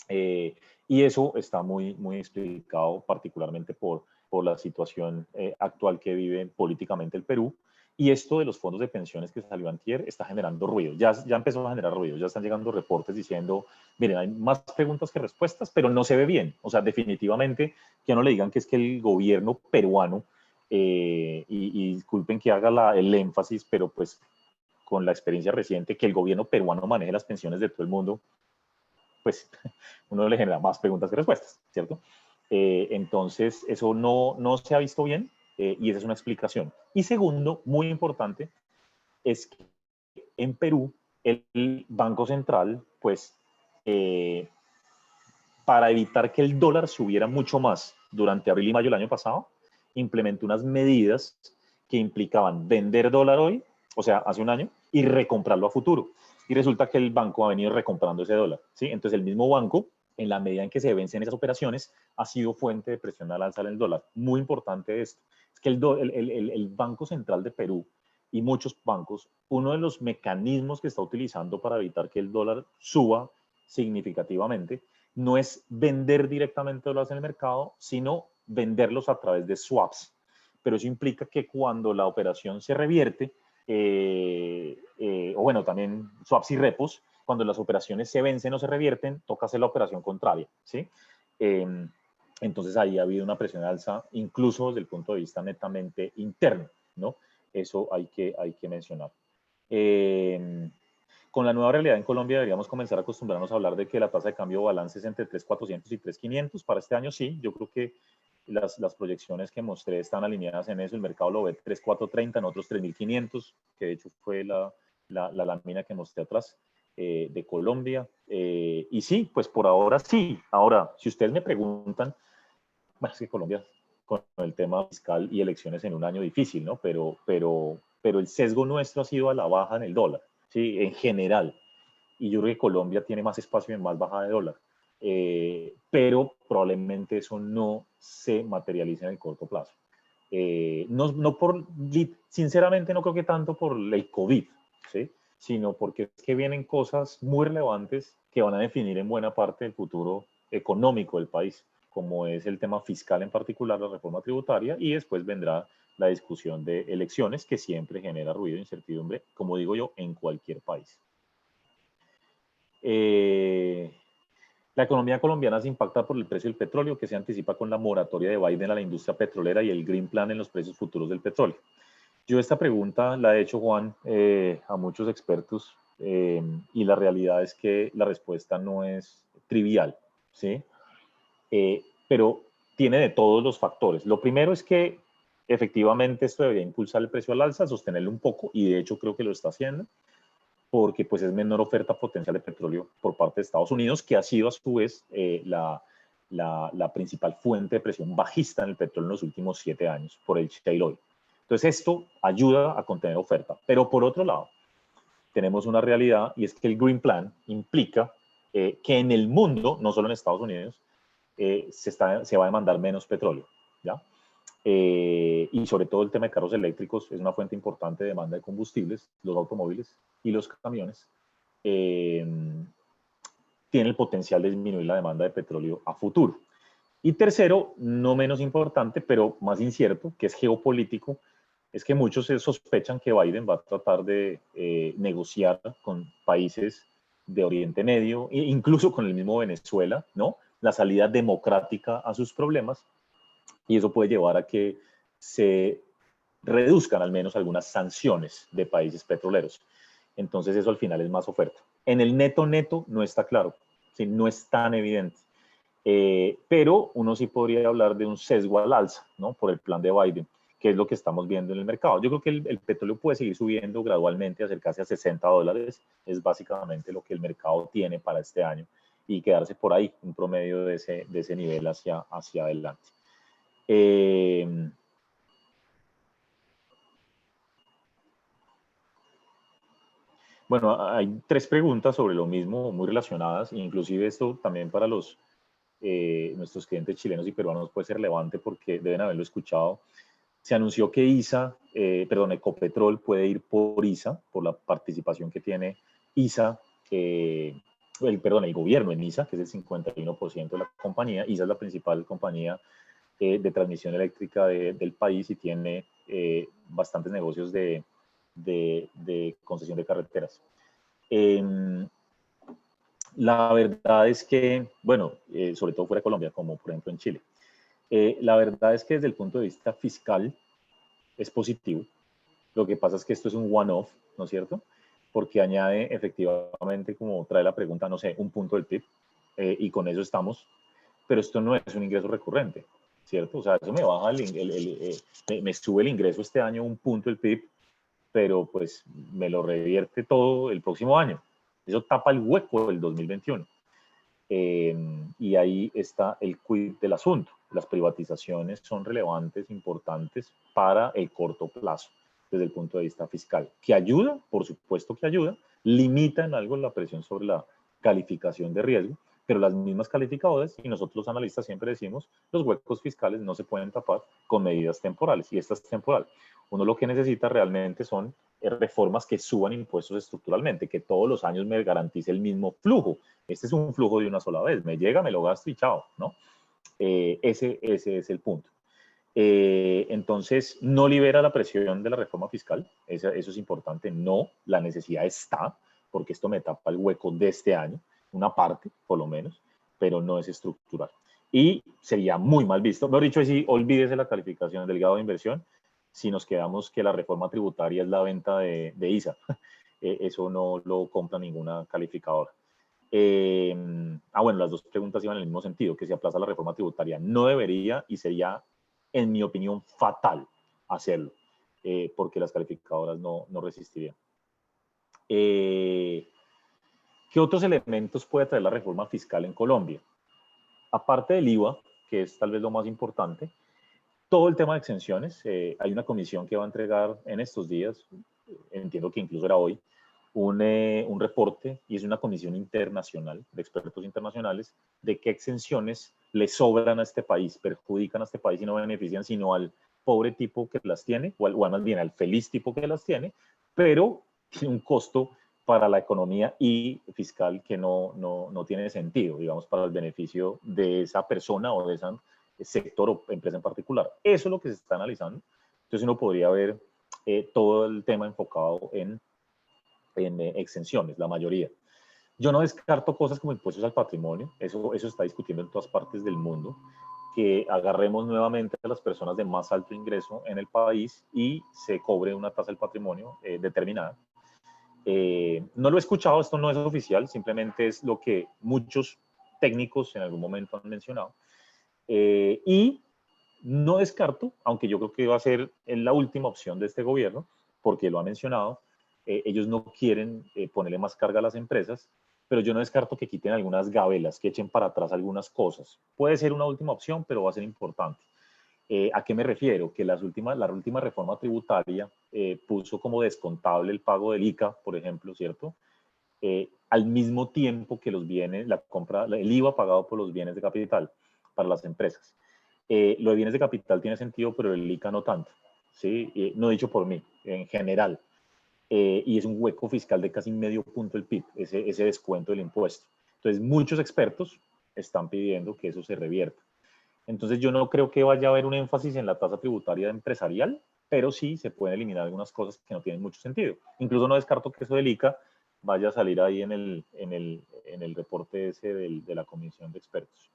Y eso está muy explicado particularmente por la situación actual que vive políticamente el Perú. Y esto de los fondos de pensiones que salió antier está generando ruido. Ya empezó a generar ruido. Ya están llegando reportes diciendo, miren, hay más preguntas que respuestas, pero no se ve bien. O sea, definitivamente que no le digan que es que el gobierno peruano, y disculpen que haga el énfasis, pero pues con la experiencia reciente, que el gobierno peruano maneje las pensiones de todo el mundo, pues uno le genera más preguntas que respuestas, ¿cierto? Entonces, eso no se ha visto bien y esa es una explicación. Y segundo, muy importante, es que en Perú el Banco Central, pues, para evitar que el dólar subiera mucho más durante abril y mayo del año pasado, implementó unas medidas que implicaban vender dólar hoy, o sea, hace un año, y recomprarlo a futuro. Y resulta que el banco ha venido recomprando ese dólar, ¿sí? Entonces el mismo banco, en la medida en que se vencen esas operaciones, ha sido fuente de presión al alza del dólar. Muy importante esto, es que el Banco Central de Perú y muchos bancos, uno de los mecanismos que está utilizando para evitar que el dólar suba significativamente no es vender directamente dólares en el mercado, sino venderlos a través de swaps. Pero eso implica que cuando la operación se revierte, o bueno, también swaps y repos, cuando las operaciones se vencen o se revierten, toca hacer la operación contraria, ¿sí? Entonces ahí ha habido una presión alza, incluso desde el punto de vista netamente interno, ¿no? Eso hay que mencionar. Con la nueva realidad en Colombia deberíamos comenzar a acostumbrarnos a hablar de que la tasa de cambio balance es entre 3.400 y 3.500. Para este año sí, yo creo que las proyecciones que mostré están alineadas en eso. El mercado lo ve 3.430, en otros 3.500, que de hecho fue la lámina que mostré atrás de Colombia. Y sí, pues por ahora sí. Ahora, si ustedes me preguntan, bueno, es que Colombia con el tema fiscal y elecciones en un año difícil, ¿no? Pero el sesgo nuestro ha sido a la baja en el dólar, ¿sí? En general. Y yo creo que Colombia tiene más espacio en más bajada de dólar. Pero probablemente eso no se materialice en el corto plazo. Sinceramente no creo que tanto por el COVID, ¿sí? Sino porque es que vienen cosas muy relevantes que van a definir en buena parte el futuro económico del país, como es el tema fiscal en particular, la reforma tributaria, y después vendrá la discusión de elecciones, que siempre genera ruido e incertidumbre, como digo yo, en cualquier país. La economía colombiana se impacta por el precio del petróleo, que se anticipa con la moratoria de Biden a la industria petrolera y el Green Plan en los precios futuros del petróleo. Yo esta pregunta la he hecho, Juan, a muchos expertos, y la realidad es que la respuesta no es trivial, ¿sí? Pero tiene de todos los factores. Lo primero es que efectivamente esto debería impulsar el precio al alza, sostenerlo un poco, y de hecho creo que lo está haciendo, porque pues es menor oferta potencial de petróleo por parte de Estados Unidos, que ha sido a su vez la principal fuente de presión bajista en el petróleo en los últimos 7 años por el shale oil. Entonces esto ayuda a contener oferta. Pero por otro lado, tenemos una realidad, y es que el Green Plan implica que en el mundo, no solo en Estados Unidos, se va a demandar menos petróleo, ¿ya? Y sobre todo el tema de carros eléctricos es una fuente importante de demanda de combustibles, los automóviles y los camiones. Tiene el potencial de disminuir la demanda de petróleo a futuro. Y tercero, no menos importante, pero más incierto, que es geopolítico, es que muchos sospechan que Biden va a tratar de negociar con países de Oriente Medio, e incluso con el mismo Venezuela, ¿no? La salida democrática a sus problemas, y eso puede llevar a que se reduzcan al menos algunas sanciones de países petroleros. Entonces eso al final es más oferta. En el neto no está claro, ¿sí? No es tan evidente. Pero uno sí podría hablar de un sesgo al alza, ¿no? Por el plan de Biden, que es lo que estamos viendo en el mercado. Yo creo que el petróleo puede seguir subiendo gradualmente, acercarse a $60, es básicamente lo que el mercado tiene para este año, y quedarse por ahí, un promedio de ese nivel hacia adelante. Bueno, hay 3 preguntas sobre lo mismo, muy relacionadas, inclusive esto también para nuestros clientes chilenos y peruanos puede ser relevante porque deben haberlo escuchado. Se anunció que Ecopetrol puede ir por ISA, por la participación que tiene ISA, el gobierno en ISA, que es el 51% de la compañía. ISA es la principal compañía de transmisión eléctrica del país, y tiene bastantes negocios de concesión de carreteras. La verdad es que, bueno, sobre todo fuera de Colombia, como por ejemplo en Chile, la verdad es que desde el punto de vista fiscal es positivo. Lo que pasa es que esto es un one-off, ¿no es cierto? Porque añade efectivamente, como trae la pregunta, no sé, un punto del PIB, y con eso estamos, pero esto no es un ingreso recurrente, ¿cierto? O sea, eso me baja, me sube el ingreso este año un punto del PIB, pero pues me lo revierte todo el próximo año. Eso tapa el hueco del 2021. Y ahí está el quid del asunto. Las privatizaciones son relevantes, importantes para el corto plazo, desde el punto de vista fiscal. ¿Que ayuda? Por supuesto que ayuda. Limita en algo la presión sobre la calificación de riesgo, pero las mismas calificadoras, y nosotros los analistas siempre decimos, los huecos fiscales no se pueden tapar con medidas temporales, y esta es temporal. Uno lo que necesita realmente son reformas que suban impuestos estructuralmente, que todos los años me garantice el mismo flujo. Este es un flujo de una sola vez, me llega, me lo gasto y chao, ¿no? Ese es el punto. Entonces, no libera la presión de la reforma fiscal, eso es importante, no, la necesidad está, porque esto me tapa el hueco de este año, una parte, por lo menos, pero no es estructural. Y sería muy mal visto, mejor dicho, si olvídese la calificación del grado de inversión, si nos quedamos que la reforma tributaria es la venta de ISA. Eso no lo compra ninguna calificadora. Bueno, las dos preguntas iban en el mismo sentido, que se aplaza la reforma tributaria. No debería, y sería, en mi opinión, fatal hacerlo, porque las calificadoras no resistirían. ¿Qué otros elementos puede traer la reforma fiscal en Colombia? Aparte del IVA, que es tal vez lo más importante, todo el tema de exenciones. Hay una comisión que va a entregar en estos días, entiendo que incluso era hoy, un reporte, y es una comisión internacional de expertos internacionales, de qué exenciones le sobran a este país, perjudican a este país y no benefician sino al pobre tipo que las tiene, o más bien al feliz tipo que las tiene, pero tiene un costo para la economía y fiscal que no tiene sentido, digamos, para el beneficio de esa persona o de ese sector o empresa en particular. Eso es lo que se está analizando. Entonces uno podría ver todo el tema enfocado en exenciones, la mayoría. Yo no descarto cosas como impuestos al patrimonio, eso se está discutiendo en todas partes del mundo, que agarremos nuevamente a las personas de más alto ingreso en el país y se cobre una tasa del patrimonio determinada. No lo he escuchado, esto no es oficial, simplemente es lo que muchos técnicos en algún momento han mencionado. Y no descarto, aunque yo creo que va a ser la última opción de este gobierno, porque lo ha mencionado, ellos no quieren ponerle más carga a las empresas, pero yo no descarto que quiten algunas gabelas, que echen para atrás algunas cosas. Puede ser una última opción, pero va a ser importante. ¿A qué me refiero? Que la última reforma tributaria puso como descontable el pago del ICA, por ejemplo, ¿cierto? Al mismo tiempo que los bienes, el IVA pagado por los bienes de capital para las empresas. Lo de bienes de capital tiene sentido, pero el ICA no tanto, ¿sí? No dicho por mí, en general. Y es un hueco fiscal de casi medio punto el PIB, ese descuento del impuesto. Entonces, muchos expertos están pidiendo que eso se revierta. Entonces, yo no creo que vaya a haber un énfasis en la tasa tributaria empresarial, pero sí se pueden eliminar algunas cosas que no tienen mucho sentido. Incluso no descarto que eso del ICA vaya a salir ahí en el reporte ese de la comisión de expertos.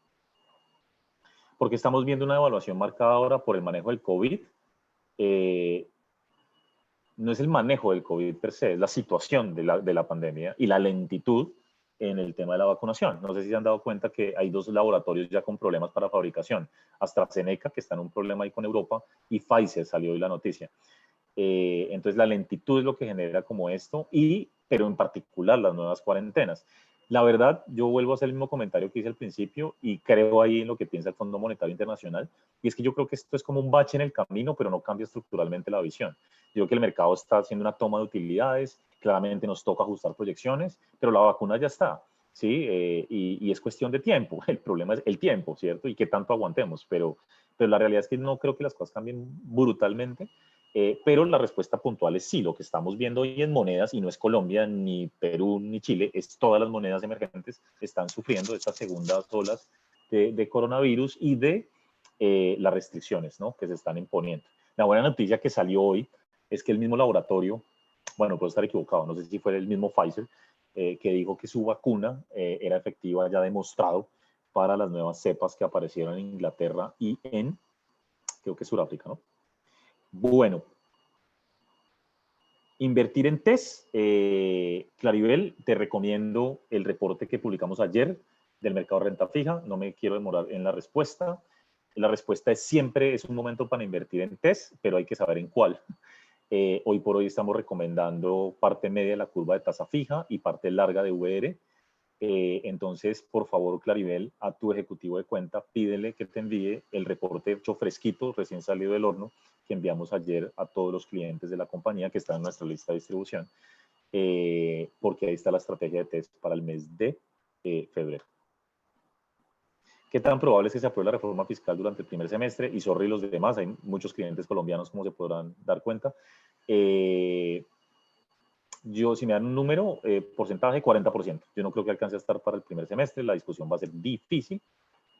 Porque estamos viendo una evaluación marcada ahora por el manejo del COVID. No es el manejo del COVID per se, es la situación de la pandemia y la lentitud en el tema de la vacunación. No sé si se han dado cuenta que hay 2 laboratorios ya con problemas para fabricación. AstraZeneca, que está en un problema ahí con Europa, y Pfizer, salió hoy la noticia. Entonces la lentitud es lo que genera como esto, pero en particular las nuevas cuarentenas. La verdad, yo vuelvo a hacer el mismo comentario que hice al principio y creo ahí en lo que piensa el Fondo Monetario Internacional, y es que yo creo que esto es como un bache en el camino, pero no cambia estructuralmente la visión. Yo creo que el mercado está haciendo una toma de utilidades, claramente nos toca ajustar proyecciones, pero la vacuna ya está, ¿sí? Y es cuestión de tiempo, el problema es el tiempo, ¿cierto? Y qué tanto aguantemos, pero la realidad es que no creo que las cosas cambien brutalmente. Pero la respuesta puntual es sí, lo que estamos viendo hoy en monedas, y no es Colombia, ni Perú, ni Chile, es todas las monedas emergentes están sufriendo estas segundas olas de coronavirus y de las restricciones, ¿no?, que se están imponiendo. La buena noticia que salió hoy es que el mismo laboratorio, bueno, puedo estar equivocado, no sé si fue el mismo Pfizer, que dijo que su vacuna era efectiva, ya demostrado, para las nuevas cepas que aparecieron en Inglaterra y en, creo que Sudáfrica, ¿no? Bueno, invertir en TES, Claribel, te recomiendo el reporte que publicamos ayer del mercado de renta fija, no me quiero demorar en la respuesta. La respuesta es siempre es un momento para invertir en TES, pero hay que saber en cuál. Hoy por hoy estamos recomendando parte media de la curva de tasa fija y parte larga de VR. Entonces, por favor, Claribel, a tu ejecutivo de cuenta, pídele que te envíe el reporte hecho fresquito, recién salido del horno, que enviamos ayer a todos los clientes de la compañía que están en nuestra lista de distribución, porque ahí está la estrategia de test para el mes de febrero. ¿Qué tan probable es que se apruebe la reforma fiscal durante el primer semestre? Y sorry los demás, hay muchos clientes colombianos, como se podrán dar cuenta. Yo, si me dan un número, porcentaje 40%. Yo no creo que alcance a estar para el primer semestre, la discusión va a ser difícil.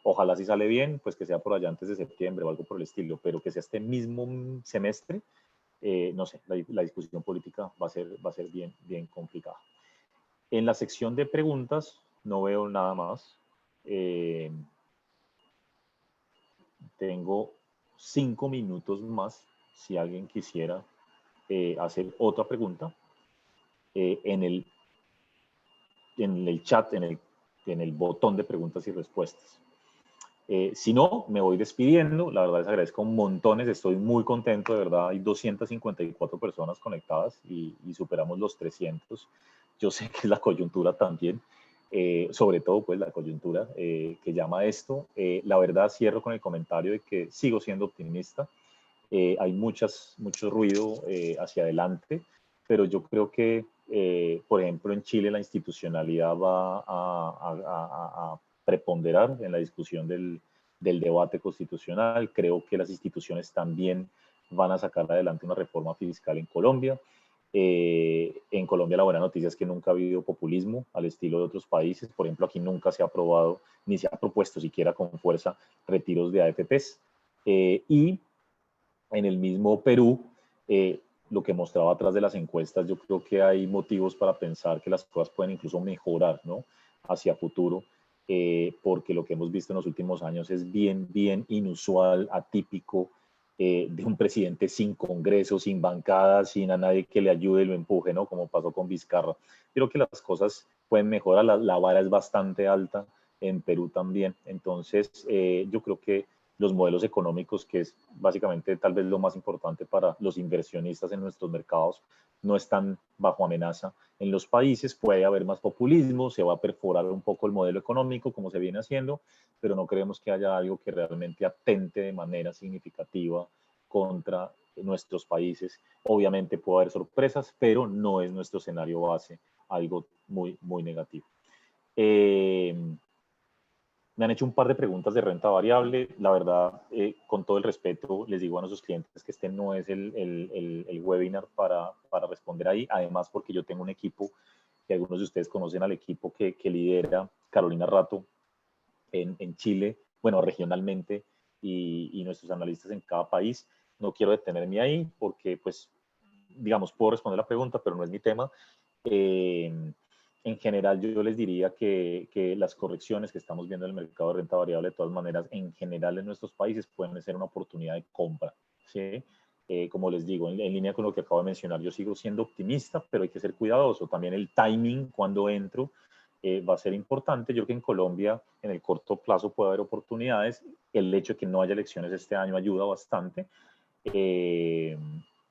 Ojalá si sale bien, pues que sea por allá antes de septiembre o algo por el estilo, pero que sea este mismo semestre, no sé, la discusión política va a ser bien, bien complicada. En la sección de preguntas no veo nada más. Tengo 5 minutos más si alguien quisiera hacer otra pregunta. En el chat, en el botón de preguntas y respuestas. Si no, me voy despidiendo. La verdad les agradezco montones. Estoy muy contento, de verdad. Hay 254 personas conectadas y superamos los 300. Yo sé que es la coyuntura también, sobre todo pues la coyuntura que llama esto. La verdad cierro con el comentario de que sigo siendo optimista. Hay mucho ruido hacia adelante, pero yo creo que, por ejemplo, en Chile la institucionalidad va a preponderar en la discusión del debate constitucional. Creo que las instituciones también van a sacar adelante una reforma fiscal en Colombia. En Colombia la buena noticia es que nunca ha habido populismo al estilo de otros países. Por ejemplo, aquí nunca se ha aprobado ni se ha propuesto siquiera con fuerza retiros de AFPs. Y En el mismo Perú, lo que mostraba atrás de las encuestas, yo creo que hay motivos para pensar que las cosas pueden incluso mejorar, ¿no? Hacia futuro, porque lo que hemos visto en los últimos años es bien, bien inusual, atípico, de un presidente sin congreso, sin bancada, sin a nadie que le ayude y lo empuje, ¿no? Como pasó con Vizcarra. Creo que las cosas pueden mejorar, la vara es bastante alta en Perú también. Entonces, yo creo que los modelos económicos, que es básicamente tal vez lo más importante para los inversionistas en nuestros mercados, no están bajo amenaza. En los países puede haber más populismo, se va a perforar un poco el modelo económico como se viene haciendo, pero no creemos que haya algo que realmente atente de manera significativa contra nuestros países. Obviamente puede haber sorpresas, pero no es nuestro escenario base, algo muy, muy negativo. Me han hecho un par de preguntas de renta variable. La verdad, con todo el respeto, les digo a nuestros clientes que este no es el webinar para responder ahí. Además, porque yo tengo un equipo, que algunos de ustedes conocen al equipo que lidera Carolina Rato en Chile, bueno, regionalmente, y nuestros analistas en cada país. No quiero detenerme ahí porque, pues, digamos, puedo responder la pregunta, pero no es mi tema. En general, yo les diría que las correcciones que estamos viendo en el mercado de renta variable, de todas maneras, en general en nuestros países pueden ser una oportunidad de compra, ¿sí? Como les digo, en línea con lo que acabo de mencionar, yo sigo siendo optimista, pero hay que ser cuidadoso. También el timing, cuando entro, va a ser importante. Yo creo que en Colombia, en el corto plazo, puede haber oportunidades. El hecho de que no haya elecciones este año ayuda bastante.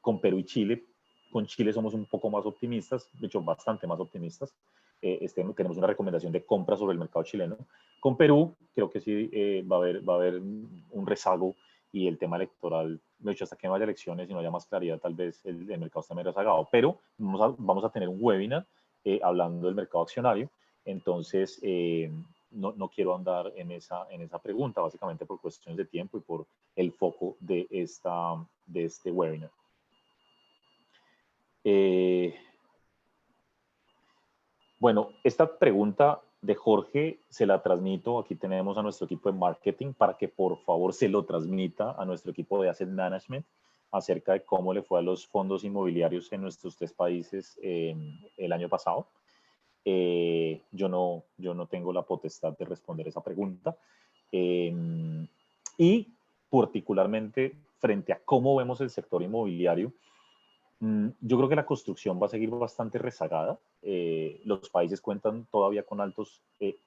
Con Perú y Chile, con Chile somos un poco más optimistas, de hecho bastante más optimistas. Tenemos una recomendación de compra sobre el mercado chileno. Con Perú creo que sí va a haber un rezago y el tema electoral, de hecho hasta que no haya elecciones y no haya más claridad, tal vez el mercado esté medio rezagado, pero vamos a tener un webinar hablando del mercado accionario, entonces no quiero andar en esa pregunta, básicamente por cuestiones de tiempo y por el foco de este webinar. Bueno, esta pregunta de Jorge se la transmito. Aquí tenemos a nuestro equipo de marketing para que por favor se lo transmita a nuestro equipo de asset management acerca de cómo le fue a los fondos inmobiliarios en nuestros 3 países el año pasado. Yo no tengo la potestad de responder esa pregunta. Y particularmente frente a cómo vemos el sector inmobiliario, yo creo que la construcción va a seguir bastante rezagada. Los países cuentan todavía con altos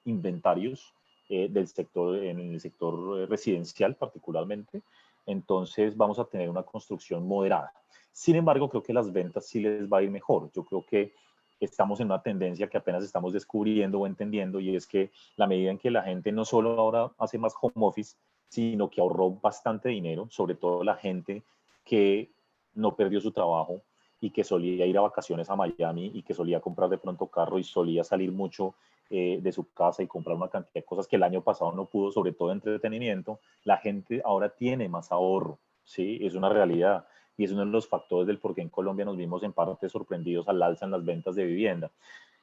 inventarios del sector, en el sector residencial particularmente. Entonces vamos a tener una construcción moderada. Sin embargo, creo que las ventas sí les va a ir mejor. Yo creo que estamos en una tendencia que apenas estamos descubriendo o entendiendo, y es que la medida en que la gente no solo ahora hace más home office, sino que ahorró bastante dinero, sobre todo la gente que no perdió su trabajo y que solía ir a vacaciones a Miami y que solía comprar de pronto carro y solía salir mucho de su casa y comprar una cantidad de cosas que el año pasado no pudo, sobre todo entretenimiento. La gente ahora tiene más ahorro, ¿sí? Es una realidad y es uno de los factores del por qué en Colombia nos vimos en parte sorprendidos al alza en las ventas de vivienda.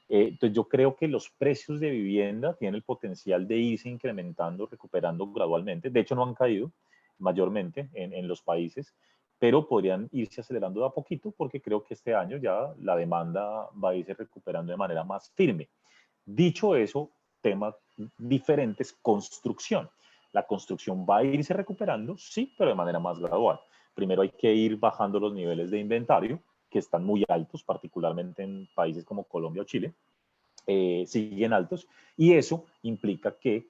Entonces yo creo que los precios de vivienda tienen el potencial de irse incrementando, recuperando gradualmente. De hecho no han caído mayormente en los países, pero podrían irse acelerando de a poquito porque creo que este año ya la demanda va a irse recuperando de manera más firme. Dicho eso, temas diferentes, construcción. La construcción va a irse recuperando, sí, pero de manera más gradual. Primero hay que ir bajando los niveles de inventario, que están muy altos, particularmente en países como Colombia o Chile, siguen altos, y eso implica que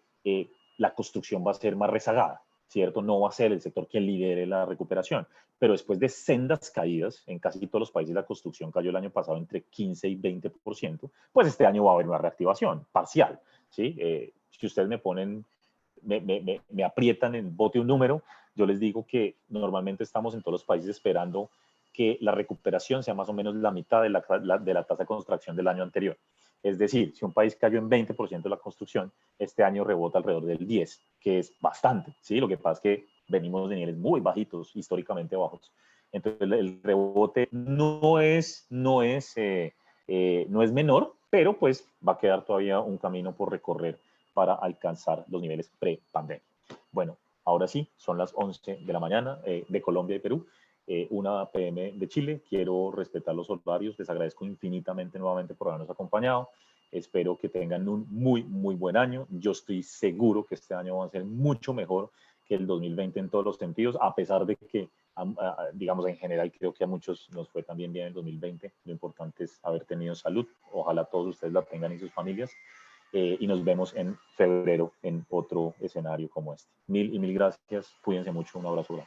la construcción va a ser más rezagada, ¿cierto? No va a ser el sector quien lidere la recuperación, pero después de sendas caídas, en casi todos los países la construcción cayó el año pasado entre 15 y 20%, pues este año va a haber una reactivación parcial, ¿sí? Si ustedes me ponen, me aprietan en bote un número, yo les digo que normalmente estamos en todos los países esperando que la recuperación sea más o menos la mitad de la tasa de construcción del año anterior. Es decir, si un país cayó en 20% de la construcción, este año rebota alrededor del 10%, que es bastante, ¿sí? Lo que pasa es que venimos de niveles muy bajitos, históricamente bajos. Entonces el rebote no es menor, pero pues va a quedar todavía un camino por recorrer para alcanzar los niveles pre-pandemia. Bueno, Ahora sí, son las 11 de la mañana de Colombia y Perú, 1 p.m. de Chile. Quiero respetar los horarios, les agradezco infinitamente nuevamente por habernos acompañado. Espero que tengan un muy, muy buen año. Yo estoy seguro que este año va a ser mucho mejor que el 2020 en todos los sentidos, a pesar de que, digamos, en general creo que a muchos nos fue también bien en el 2020. Lo importante es haber tenido salud. Ojalá todos ustedes la tengan y sus familias. Y nos vemos en febrero en otro escenario como este. Mil y mil gracias. Cuídense mucho. Un abrazo.